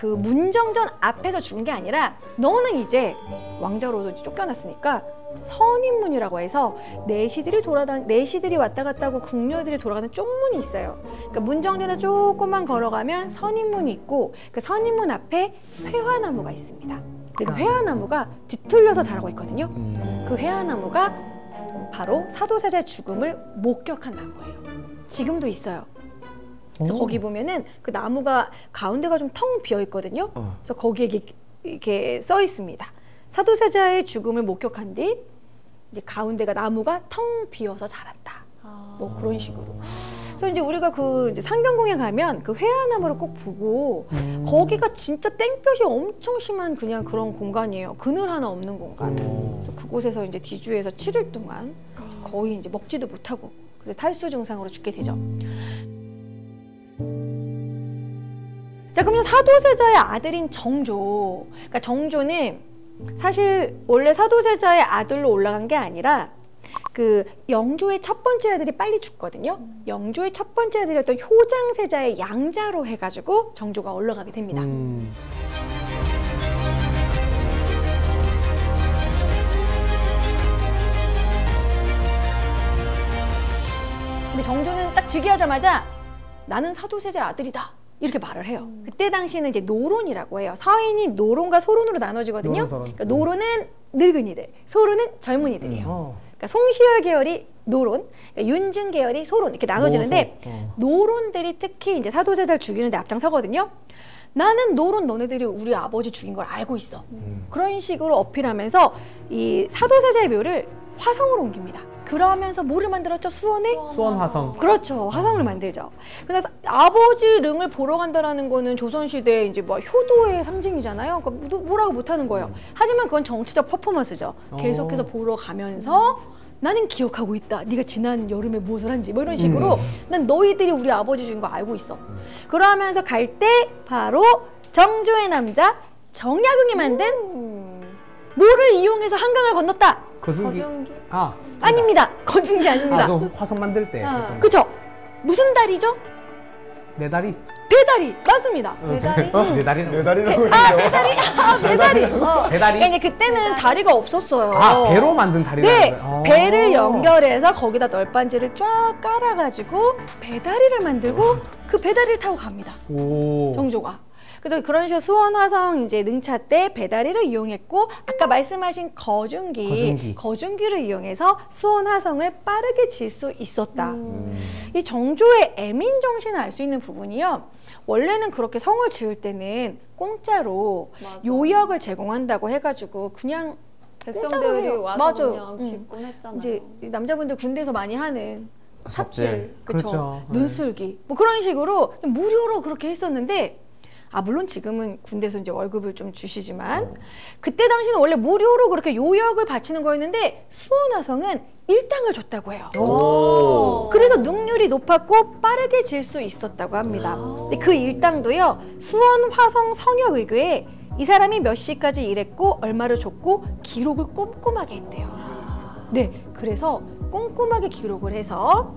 문정전 앞에서 죽은 게 아니라 너는 이제 왕자로도 쫓겨났으니까 선인문이라고 해서 내시들이 왔다 갔다 하고 궁녀들이 돌아가는 쪽문이 있어요. 그러니까 문정전에 조금만 걸어가면 선인문이 있고 그 선인문 앞에 회화나무가 있습니다. 그 회화나무가 뒤틀려서 자라고 있거든요. 그 회화나무가 바로 사도세자의 죽음을 목격한 나무예요. 지금도 있어요. 그래서 거기 보면은 그 나무가 가운데가 좀 텅 비어 있거든요. 그래서 거기에 이렇게 써 있습니다. 사도세자의 죽음을 목격한 뒤 이제 가운데가 나무가 텅 비어서 자랐다. 뭐 그런 식으로. 그래서 이제 우리가 그 이제 상경궁에 가면 그 회화나무를 꼭 보고 거기가 진짜 땡볕이 엄청 심한 그냥 그런 공간이에요. 그늘 하나 없는 공간. 그래서 그곳에서 이제 뒤주에서 7일 동안 거의 이제 먹지도 못하고 그래서 탈수 증상으로 죽게 되죠. 자, 그러면 사도세자의 아들인 정조. 그러니까 정조는 사실 원래 사도세자의 아들로 올라간 게 아니라 그 영조의 첫 번째 아들이 빨리 죽거든요. 영조의 첫 번째 아들이었던 효장세자의 양자로 해가지고 정조가 올라가게 됩니다. 근데 정조는 딱 즉위하자마자 나는 사도세자의 아들이다. 이렇게 말을 해요. 그때 당시는 이제 노론이라고 해요. 사인이 노론과 소론으로 나눠지거든요. 그러니까 노론은 늙은이들, 소론은 젊은이들이에요. 그러니까 송시열 계열이 노론, 그러니까 윤중 계열이 소론 이렇게 나눠지는데 노론들이 특히 이제 사도세자를 죽이는 데 앞장서거든요. 나는 너네들이 우리 아버지 죽인 걸 알고 있어. 그런 식으로 어필하면서 이 사도세자의 묘를 화성으로 옮깁니다. 그러면서 뭐를 만들었죠? 수원에? 수원화성. 그렇죠. 화성을 만들죠. 그래서 아버지 릉을 보러 간다라는 거는 조선시대 이제 뭐 효도의 상징이잖아요. 그러니까 뭐라고 못하는 거예요. 하지만 그건 정치적 퍼포먼스죠. 계속해서 보러 가면서 나는 기억하고 있다. 네가 지난 여름에 무엇을 한지 뭐 이런 식으로 난 너희들이 우리 아버지 죽인 거 알고 있어. 그러면서 갈 때 바로 정조의 남자 정약용이 만든 뭐를 이용해서 한강을 건넜다. 거중기. 아닙니다. 거중기 아닙니다. 그 화성 만들 때. 그쵸? 무슨 다리죠? 내 다리. 배다리. 맞습니다. 배다리? 배다리는. 메달이라고 배다리. 배다리. 배다리. 그러니까 이제 그때는 다리가 없었어요. 배로 만든 다리라는 네, 거예요? 배를 연결해서 거기다 널빤지를 쫙 깔아가지고 배다리를 만들고 그 배다리를 타고 갑니다. 오. 정조가. 그래서 그런 식으로 수원화성 이제 능차 때 배다리를 이용했고 아까 말씀하신 거중기를 이용해서 수원화성을 빠르게 질 수 있었다. 이 정조의 애민 정신을 알 수 있는 부분이요. 원래는 그렇게 성을 지을 때는 공짜로 요역을 제공한다고 해가지고 그냥 백성들이 와서 맞아요. 그냥 짓곤 했잖아요. 이제 남자분들 군대에서 많이 하는 삽질, 그쵸? 그렇죠. 눈술기, 뭐 그런 식으로 그냥 무료로 그렇게 했었는데. 물론 지금은 군대에서 이제 월급을 좀 주시지만 그때 당시는 원래 무료로 그렇게 요역을 바치는 거였는데 수원화성은 일당을 줬다고 해요. 그래서 능률이 높았고 빠르게 질 수 있었다고 합니다. 근데 그 일당도요. 수원화성 성역의궤에 이 사람이 몇 시까지 일했고 얼마를 줬고 기록을 꼼꼼하게 했대요. 네, 그래서 꼼꼼하게 기록을 해서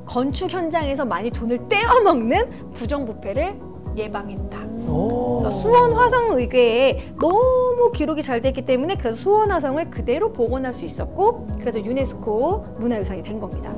건축 현장에서 많이 돈을 떼어먹는 부정부패를 예방했다. 수원 화성의궤에 너무 기록이 잘 됐기 때문에 그래서 수원 화성을 그대로 복원할 수 있었고 그래서 유네스코 문화유산이 된 겁니다.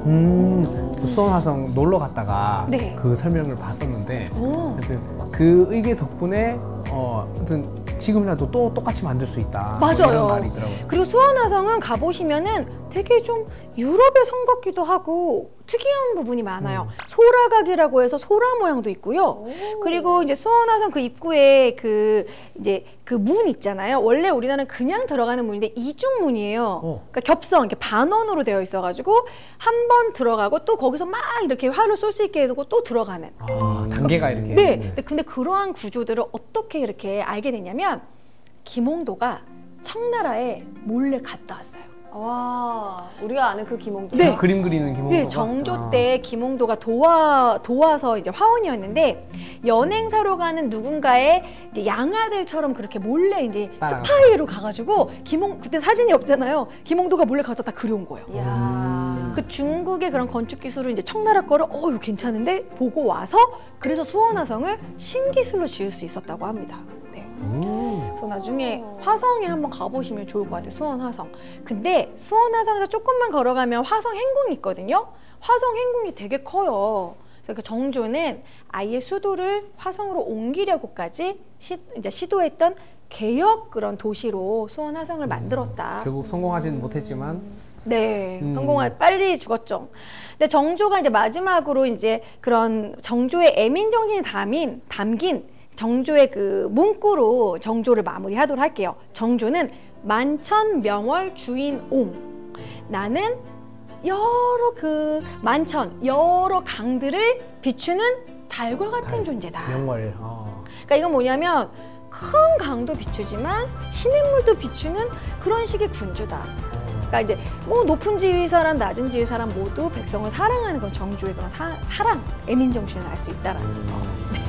수원화성 놀러 갔다가 네. 그 설명을 봤었는데 하여튼 그 의궤 덕분에 하여튼 지금이라도 또 똑같이 만들 수 있다. 맞아요. 이런 말이 있더라고요. 그리고 수원화성은 가보시면은 되게 좀 유럽의 성 같기도 하고 특이한 부분이 많아요. 소라각이라고 해서 소라 모양도 있고요. 그리고 이제 수원화성 그 입구에 그 문 있잖아요. 원래 우리나라는 그냥 들어가는 문인데 이중문이에요. 그러니까 겹성 이렇게 반원으로 되어 있어가지고 한 번 들어가고 또 거기서 막 이렇게 활을 쏠 수 있게 해두고 또 들어가는. 단계가 이렇게. 네. 근데 그러한 구조들을 어떻게 이렇게 알게 됐냐면 김홍도가 청나라에 몰래 갔다 왔어요. 와, 우리가 아는 그 김홍도. 네. 그림 그리는 김홍도가. 네, 정조 때 김홍도가 도와서 이제 화원이었는데 연행사로 가는 누군가의 이제 양아들처럼 그렇게 몰래 이제 스파이로 가가지고 그때 사진이 없잖아요. 김홍도가 몰래 가서 다 그려온 거예요. 이야. 그 중국의 그런 건축 기술을 이제 청나라 거를 이거 괜찮은데 보고 와서 그래서 수원화성을 신기술로 지을 수 있었다고 합니다. 네. 그래서 나중에 화성에 한번 가보시면 좋을 것 같아요. 수원화성. 근데 수원화성에서 조금만 걸어가면 화성 행궁이 있거든요. 화성 행궁이 되게 커요. 그래서 그 정조는 아예 수도를 화성으로 옮기려고까지 이제 시도했던 개혁 그런 도시로 수원화성을 만들었다. 결국 성공하지는 못했지만. 네, 빨리 죽었죠. 근데 정조가 이제 마지막으로 이제 그런 정조의 애민 정신이 담긴 정조의 그 문구로 정조를 마무리하도록 할게요. 정조는 만천명월 주인옹. 나는 여러 강들을 비추는 달과 같은 존재다. 명월. 그러니까 이건 뭐냐면 큰 강도 비추지만 시냇물도 비추는 그런 식의 군주다. 그러니까 이제 뭐 높은 지위사람 낮은 지위사람 모두 백성을 사랑하는 그런 정조의 그런 사랑, 애민 정신을 알 수 있다라는 거. 네.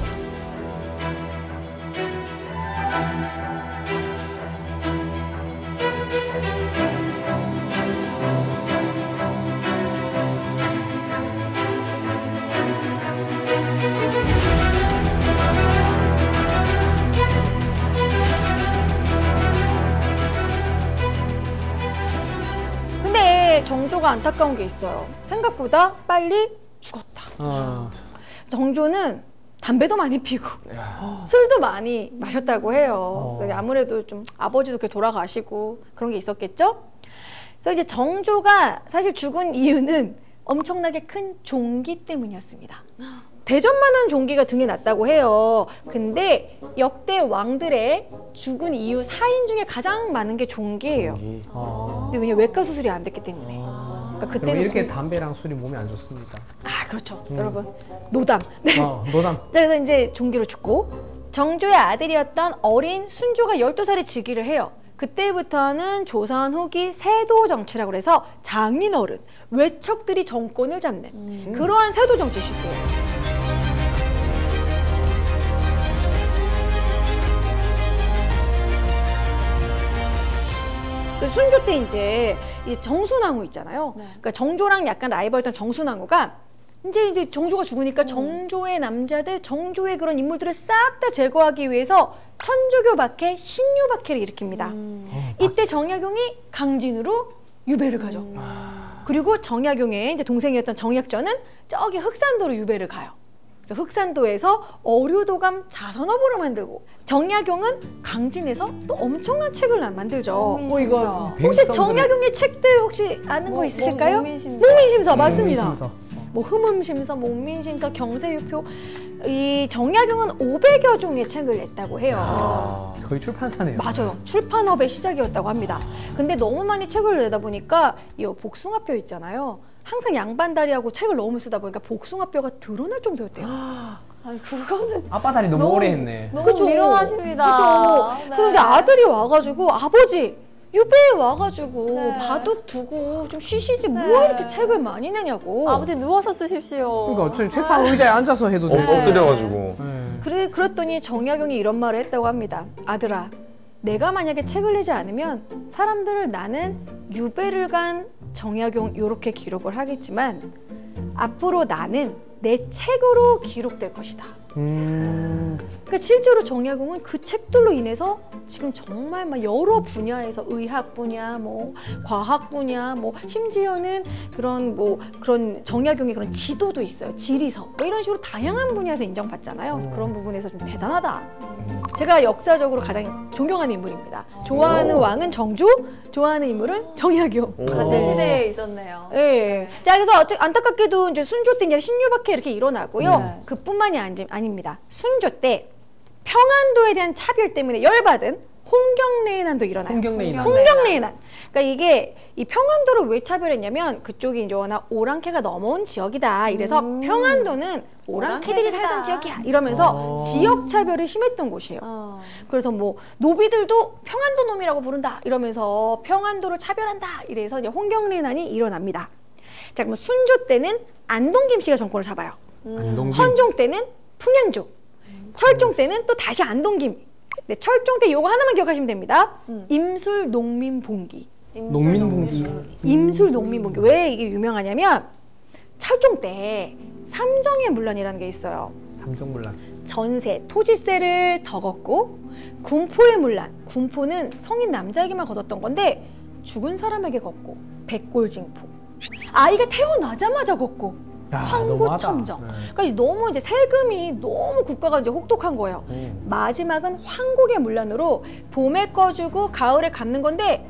근데 정조가 안타까운 게 있어요. 생각보다 빨리 죽었다. 정조는 담배도 많이 피고 술도 많이 마셨다고 해요. 아무래도 좀 아버지도 그렇게 돌아가시고 그런 게 있었겠죠? 그래서 이제 정조가 사실 죽은 이유는 엄청나게 큰 종기 때문이었습니다. 대전만한 종기가 등에 났다고 해요. 근데 역대 왕들의 죽은 이유 4인 중에 가장 많은 게 종기예요. 근데 왜냐면 외과 수술이 안 됐기 때문에. 그러니까 그럼 그때는 이렇게 담배랑 술이 몸에 안 좋습니다. 아 그렇죠. 여러분 노담. 네. 노담. 그래서 이제 종기로 죽고 정조의 아들이었던 어린 순조가 12살에 즉위를 해요. 그때부터는 조선 후기 세도 정치라고 해서 장인어른, 외척들이 정권을 잡는 그러한 세도 정치 시대예요. 순조 때 이제 이 정순왕후 있잖아요. 네. 그러니까 정조랑 약간 라이벌했던 정순왕후가 이제 정조가 죽으니까 정조의 남자들, 정조의 그런 인물들을 싹 다 제거하기 위해서 천주교 박해, 신유 박해를 일으킵니다. 이때 정약용이 강진으로 유배를 가죠. 그리고 정약용의 이제 동생이었던 정약전은 저기 흑산도로 유배를 가요. 그래서 흑산도에서 어류도감 자선어보를 만들고 정약용은 강진에서 또 엄청난 책을 만들죠. 이거 혹시 정약용의 책들 혹시 아는 거 있으실까요? 목민심서 맞습니다. 목민심서. 뭐 흠음심서, 목민심서, 경세유표. 이 정약용은 500여 종의 책을 냈다고 해요. 거의 출판사네요. 맞아요. 출판업의 시작이었다고 합니다. 근데 너무 많이 책을 내다 보니까 이 복숭아뼈 있잖아요. 항상 양반다리하고 책을 너무 쓰다 보니까 복숭아뼈가 드러날 정도였대요. 아니 그거는 아빠 다리 너무 오래 했네. 너무 그죠? 미련하십니다. 그죠? 그래서 이제 아들이 와가지고 아버지 유배에 와가지고 네. 바둑 두고 좀 쉬시지 뭐 이렇게 책을 많이 내냐고. 아버지 누워서 쓰십시오. 그러니까 어차피 책상 의자에 앉아서 해도 돼. 엎드려가지고. 그랬더니 정약용이 이런 말을 했다고 합니다. 아들아, 내가 만약에 책을 내지 않으면 사람들을 나는 유배를 간 정약용 이렇게 기록을 하겠지만 앞으로 나는 내 책으로 기록될 것이다. 그러니까 실제로 정약용은 그 책들로 인해서 지금 정말 막 여러 분야에서 의학 분야, 뭐 과학 분야, 뭐 심지어는 그런 정약용의 그런 지도도 있어요. 지리서 뭐 이런 식으로 다양한 분야에서 인정받잖아요. 그래서 그런 부분에서 좀 대단하다. 제가 역사적으로 가장 존경하는 인물입니다. 좋아하는 왕은 정조, 좋아하는 인물은 정약용. 같은 시대에 있었네요. 예. 자, 그래서 안타깝게도 이제 순조 때 이제 신유박해 이렇게 일어나고요. 네. 그뿐만이 아닙니다. 순조 때 평안도에 대한 차별 때문에 열받은 홍경래난도 일어나요. 홍경래난. 홍경래난. 그러니까 이게 이 평안도를 왜 차별했냐면 그쪽이 이제 워낙 오랑캐가 넘어온 지역이다. 이래서 평안도는 오랑캐들이 살던 지역이야. 이러면서 지역 차별이 심했던 곳이에요. 그래서 뭐 노비들도 평안도 놈이라고 부른다. 이러면서 평안도를 차별한다. 이래서 이제 홍경래난이 일어납니다. 자, 그럼 순조 때는 안동 김씨가 정권을 잡아요. 헌종 때는 풍양조. 철종 때는 또 다시 안동 김. 네, 철종 때 요거 하나만 기억하시면 됩니다. 임술 농민봉기. 농민봉기. 임술 농민봉기. 왜 이게 유명하냐면 철종 때 삼정의 문란이라는 게 있어요. 삼정문란. 전세, 토지세를 더 걷고 군포의 문란. 군포는 성인 남자에게만 걷었던 건데 죽은 사람에게 걷고 백골징포. 아이가 태어나자마자 걷고 황구첨정. 그러니까 너무 이제 세금이 너무 국가가 이제 혹독한 거예요. 마지막은 황곡의 문란으로 봄에 꺼주고 가을에 갚는 건데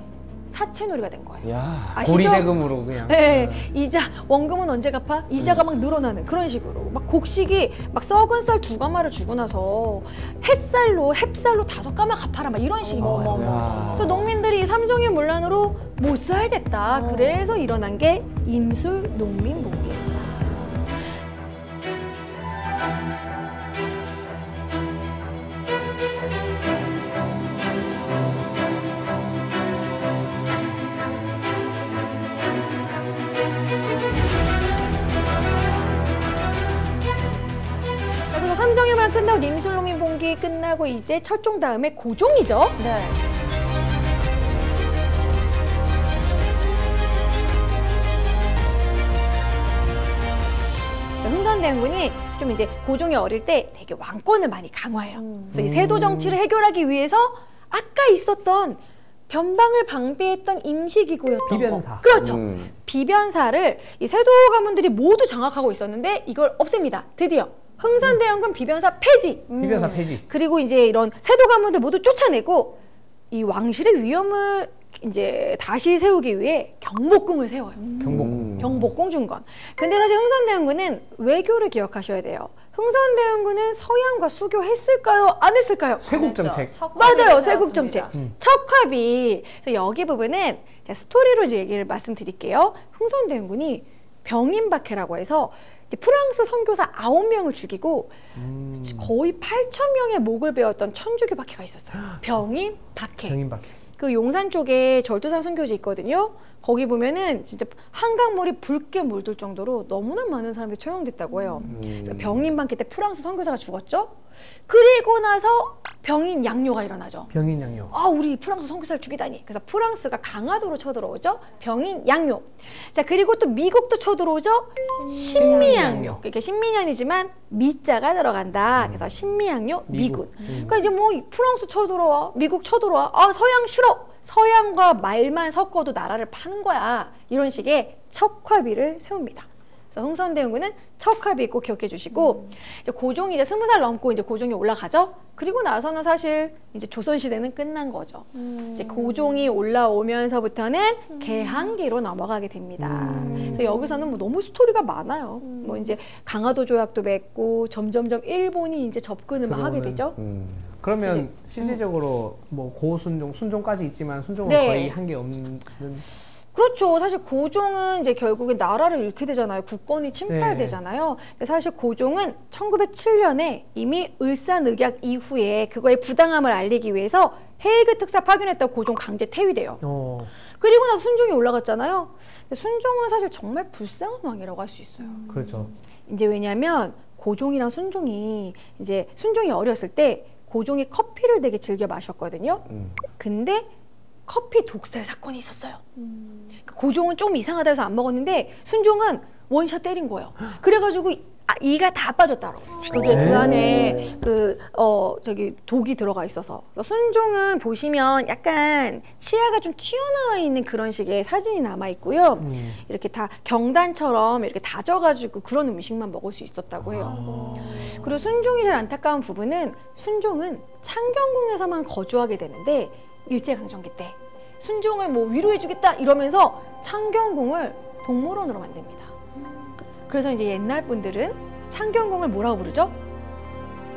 사채놀이가 된 거예요. 야. 아시죠? 고리대금으로 그냥. 네, 이자 원금은 언제 갚아? 이자가 막 늘어나는 그런 식으로 막 곡식이 막 썩은 쌀 2가마를 주고 나서 햇살로 5가마 갚아라 막 이런 식인 거예요. 그래서 농민들이 삼정의 문란으로 못 살겠다. 그래서 일어난 게 임술 농민봉기예요. 삼정의 문란 끝나고 임술농민봉기 끝나고 이제 철종 다음에 고종이죠. 네. 흥선대원군이 좀 이제 고종이 어릴 때 되게 왕권을 많이 강화해요. 그래서 이 세도 정치를 해결하기 위해서 아까 있었던 변방을 방비했던 임시기구였던 비변사. 거. 그렇죠. 비변사를 이 세도 가문들이 모두 장악하고 있었는데 이걸 없앱니다. 드디어. 흥선대원군 비변사 폐지. 비변사 폐지. 그리고 이제 이런 세도 가문들 모두 쫓아내고 이 왕실의 위엄을 이제 다시 세우기 위해 경복궁을 세워요. 경복궁. 경복궁 중건. 근데 사실 흥선대원군은 외교를 기억하셔야 돼요. 흥선대원군은 서양과 수교했을까요? 안 했을까요? 쇄국 정책. 맞아요, 쇄국 정책. 척화비. 그래서 여기 부분은 제가 스토리로 이제 얘기를 말씀드릴게요. 흥선대원군이 병인박해라고 해서 이제 프랑스 선교사 9명을 죽이고 거의 8,000명의 목을 베었던 천주교 박해가 있었어요. 병인박해. 병인박해. 그 용산 쪽에 절두산 순교지 있거든요. 거기 보면은 진짜 한강물이 붉게 물들 정도로 너무나 많은 사람들이 처형됐다고 해요. 병인박해 때 프랑스 선교사가 죽었죠. 그리고 나서 병인 양요가 일어나죠. 병인 양요. 아, 우리 프랑스 선교사를 죽이다니. 그래서 프랑스가 강화도로 쳐들어오죠. 병인 양요. 자, 그리고 또 미국도 쳐들어오죠. 신미양요. 그러니까 신민연이지만 미자가 들어간다. 그래서 신미양요, 미군. 그러니까 이제 뭐 프랑스 쳐들어와, 미국 쳐들어와. 아, 서양 싫어. 서양과 말만 섞어도 나라를 파는 거야. 이런 식의 척화비를 세웁니다. 흥선대원군은 척화비 꼭 기억해 주시고 이제 고종이 이제 20살 넘고 이제 고종이 올라가죠. 그리고 나서는 사실 이제 조선 시대는 끝난 거죠. 이제 고종이 올라오면서부터는 개항기로 넘어가게 됩니다. 그래서 여기서는 뭐 너무 스토리가 많아요. 뭐 이제 강화도 조약도 맺고 점점점 일본이 이제 접근을 막 하게 되죠. 그러면 실질적으로 뭐 고순종, 순종까지 있지만 순종은 네. 거의 한 게 없는. 그렇죠. 사실 고종은 이제 결국에 나라를 잃게 되잖아요. 국권이 침탈되잖아요. 근데 사실 고종은 1907년에 이미 을사늑약 이후에 그거의 부당함을 알리기 위해서 헤이그 특사 파견했다고 고종 강제 퇴위돼요. 그리고 나서 순종이 올라갔잖아요. 근데 순종은 사실 정말 불쌍한 왕이라고 할 수 있어요. 그렇죠. 이제 왜냐면 고종이랑 순종이 이제 순종이 어렸을 때 고종이 커피를 되게 즐겨 마셨거든요. 근데 커피 독살 사건이 있었어요. 고종은 좀 이상하다 해서 안 먹었는데 순종은 원샷 때린 거예요. 그래가지고 이가 다 빠졌다고. 그게 그 안에 저기 독이 들어가 있어서. 순종은 보시면 약간 치아가 좀 튀어나와 있는 그런 식의 사진이 남아 있고요. 이렇게 다 경단처럼 이렇게 다져가지고 그런 음식만 먹을 수 있었다고 해요. 그리고 순종이 제일 안타까운 부분은 순종은 창경궁에서만 거주하게 되는데 일제강점기 때 순종을 뭐 위로해주겠다 이러면서 창경궁을 동물원으로 만듭니다. 그래서 이제 옛날 분들은 창경궁을 뭐라고 부르죠?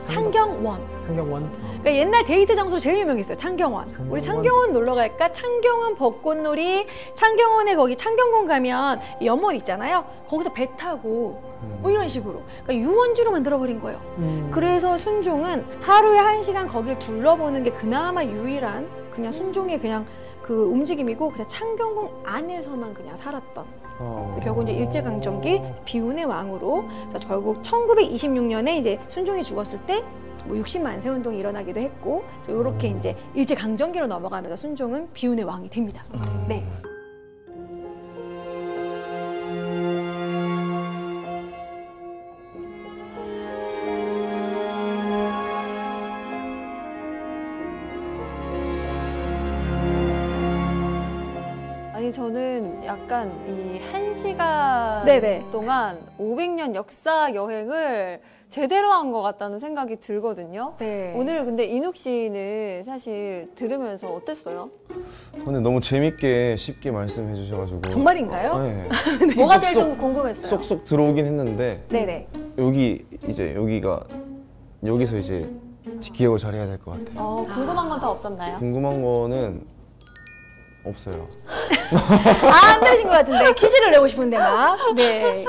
창경원. 창경원. 그러니까 옛날 데이트 장소로 제일 유명했어요. 창경원. 우리 창경원 놀러 갈까? 창경원 벚꽃놀이. 창경원에 거기 창경궁 가면 연못 있잖아요. 거기서 배 타고 뭐 이런 식으로. 그러니까 유원지로 만들어버린 거예요. 그래서 순종은 하루에 1시간 거길 둘러보는 게 그나마 유일한 그냥 순종의 그냥 그 움직임이고 그냥 창경궁 안에서만 그냥 살았던. 결국 이제 일제강점기 비운의 왕으로 그래서 결국 1926년에 이제 순종이 죽었을 때 뭐 60만 세 운동이 일어나기도 했고 그래서 이렇게 이제 일제강점기로 넘어가면서 순종은 비운의 왕이 됩니다. 네. 아니 저는 약간 이 1시간 네네. 동안 500년 역사 여행을 제대로 한 것 같다는 생각이 들거든요. 네. 오늘 근데 인욱 씨는 사실 들으면서 어땠어요? 근데 너무 재밌게 쉽게 말씀해 주셔가지고 정말인가요? 네. 뭐가 제일 좀 궁금했어요? 쏙쏙 들어오긴 했는데 네네. 여기서 이제 기억을 잘해야 될 것 같아요. 궁금한 건 더 없었나요? 궁금한 거는 없어요. 안 되신 것 같은데 퀴즈를 내고 싶은데 막. 네.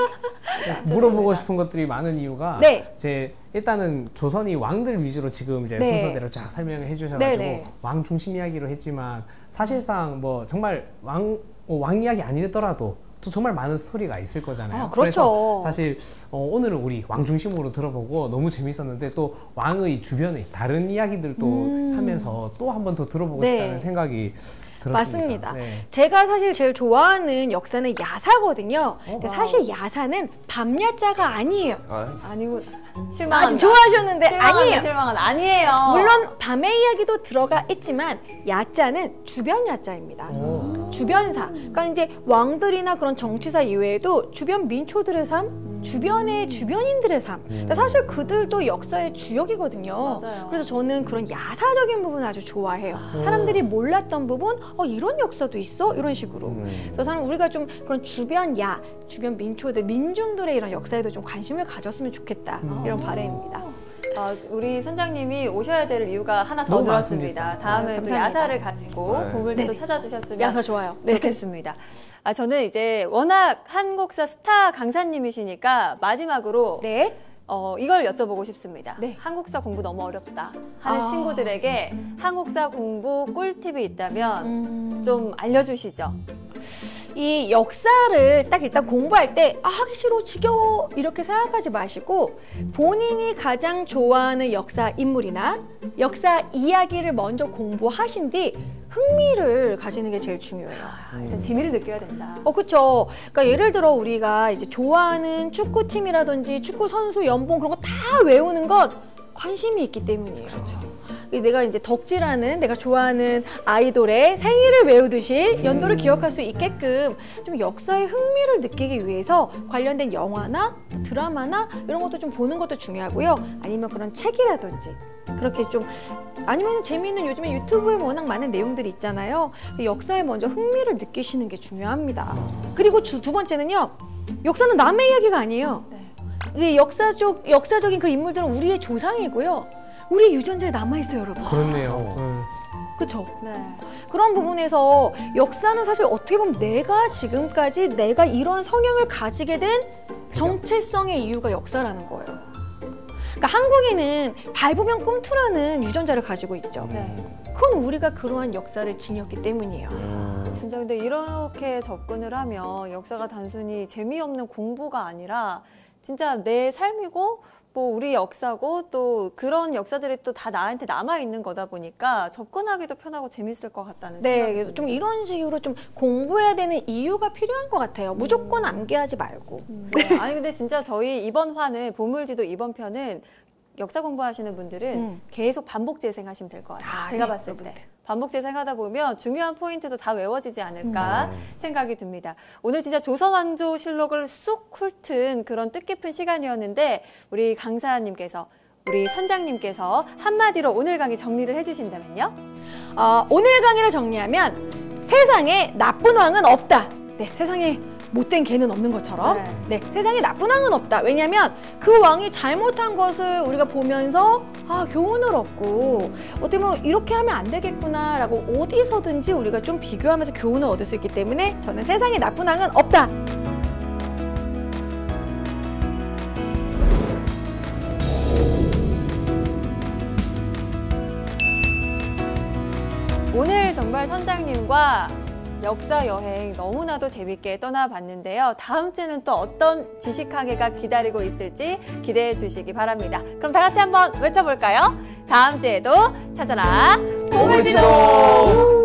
물어보고 싶은 것들이 많은 이유가 네. 이제 일단은 조선이 왕들 위주로 지금 이제 네. 순서대로 쫙 설명을 해주셔가지고 네네. 왕 중심 이야기로 했지만 사실상 뭐 정말 왕 이야기 아니더라도 또 정말 많은 스토리가 있을 거잖아요. 그렇죠. 그래서 사실 오늘은 우리 왕 중심으로 들어보고 너무 재밌었는데 또 왕의 주변의 다른 이야기들도 하면서 또 한 번 더 들어보고 네. 싶다는 생각이 들었습니다. 맞습니다. 네. 제가 사실 제일 좋아하는 역사는 야사거든요. 근데 사실 야사는 밤야자가 아니에요. 아니고 실망한다. 좋아하셨는데 실망한다, 아니에요. 실망한다. 아니에요. 물론 밤의 이야기도 들어가 있지만 야자는 주변 야자입니다. 주변사, 그러니까 이제 왕들이나 그런 정치사 이외에도 주변 민초들의 삶, 주변의 주변인들의 삶. 근데 사실 그들도 역사의 주역이거든요. 맞아요. 그래서 저는 그런 야사적인 부분 아주 좋아해요. 사람들이 몰랐던 부분, 이런 역사도 있어? 이런 식으로. 그래서 사실 우리가 좀 그런 주변 주변 민초들, 민중들의 이런 역사에도 좀 관심을 가졌으면 좋겠다. 이런 바람입니다. 우리 선장님이 오셔야 될 이유가 하나 더 너무 들었습니다. 많습니다. 다음에 또 감사합니다. 야사를 가지고 네. 보물지도 네. 찾아주셨으면 야사 좋아요. 네. 좋겠습니다. 저는 이제 워낙 한국사 스타 강사님이시니까 마지막으로 네. 이걸 여쭤보고 싶습니다. 네. 한국사 공부 너무 어렵다 하는 친구들에게 한국사 공부 꿀팁이 있다면 좀 알려주시죠. 이 역사를 딱 일단 공부할 때 하기 싫어, 지겨워 이렇게 생각하지 마시고 본인이 가장 좋아하는 역사 인물이나 역사 이야기를 먼저 공부하신 뒤 흥미를 가지는 게 제일 중요해요. 일단 재미를 느껴야 된다. 그렇죠. 그러니까 예를 들어 우리가 이제 좋아하는 축구팀이라든지 축구 선수 연봉 그런 거 다 외우는 건 관심이 있기 때문이에요. 그렇죠. 내가 이제 덕질하는 내가 좋아하는 아이돌의 생일을 외우듯이 연도를 기억할 수 있게끔 좀 역사의 흥미를 느끼기 위해서 관련된 영화나 드라마나 이런 것도 좀 보는 것도 중요하고요. 아니면 그런 책이라든지 그렇게 좀 아니면 재미있는 요즘에 유튜브에 워낙 많은 내용들이 있잖아요. 역사에 먼저 흥미를 느끼시는 게 중요합니다. 그리고 두 번째는요. 역사는 남의 이야기가 아니에요. 이 역사적인 그 인물들은 우리의 조상이고요. 우리의 유전자에 남아있어요, 여러분. 그렇네요. 그렇죠. 네. 그런 부분에서 역사는 사실 어떻게 보면 내가 지금까지 내가 이런 성향을 가지게 된 정체성의 이유가 역사라는 거예요. 그러니까 한국인은 밟으면 꿈틀하는 유전자를 가지고 있죠. 네. 그건 우리가 그러한 역사를 지녔기 때문이에요. 진짜 근데 이렇게 접근을 하면 역사가 단순히 재미없는 공부가 아니라 진짜 내 삶이고 뭐 우리 역사고 또 그런 역사들이 또 다 나한테 남아있는 거다 보니까 접근하기도 편하고 재밌을 것 같다는 생각이 네, 그래서 좀 이런 식으로 좀 공부해야 되는 이유가 필요한 것 같아요. 무조건 암기하지 말고. 네. 아니 근데 진짜 저희 이번 화는 보물지도 이번 편은 역사 공부하시는 분들은 계속 반복 재생하시면 될 것 같아요. 제가 네, 봤을 때. 여러분들. 반복 재생하다 보면 중요한 포인트도 다 외워지지 않을까 생각이 듭니다. 오늘 진짜 조선왕조실록을 쑥 훑은 그런 뜻깊은 시간이었는데 우리 강사님께서 우리 선장님께서 한마디로 오늘 강의 정리를 해주신다면요? 오늘 강의를 정리하면 세상에 나쁜 왕은 없다. 네, 세상에 못된 개는 없는 것처럼 네, 세상에 나쁜 왕은 없다. 왜냐하면 그 왕이 잘못한 것을 우리가 보면서 교훈을 얻고 어떻게 보면 이렇게 하면 안 되겠구나라고 어디서든지 우리가 좀 비교하면서 교훈을 얻을 수 있기 때문에 저는 세상에 나쁜 왕은 없다. 오늘 정말 선장님과 역사 여행 너무나도 재밌게 떠나봤는데요. 다음 주에는 또 어떤 지식항해가 기다리고 있을지 기대해 주시기 바랍니다. 그럼 다 같이 한번 외쳐볼까요? 다음 주에도 찾아라 보물지도!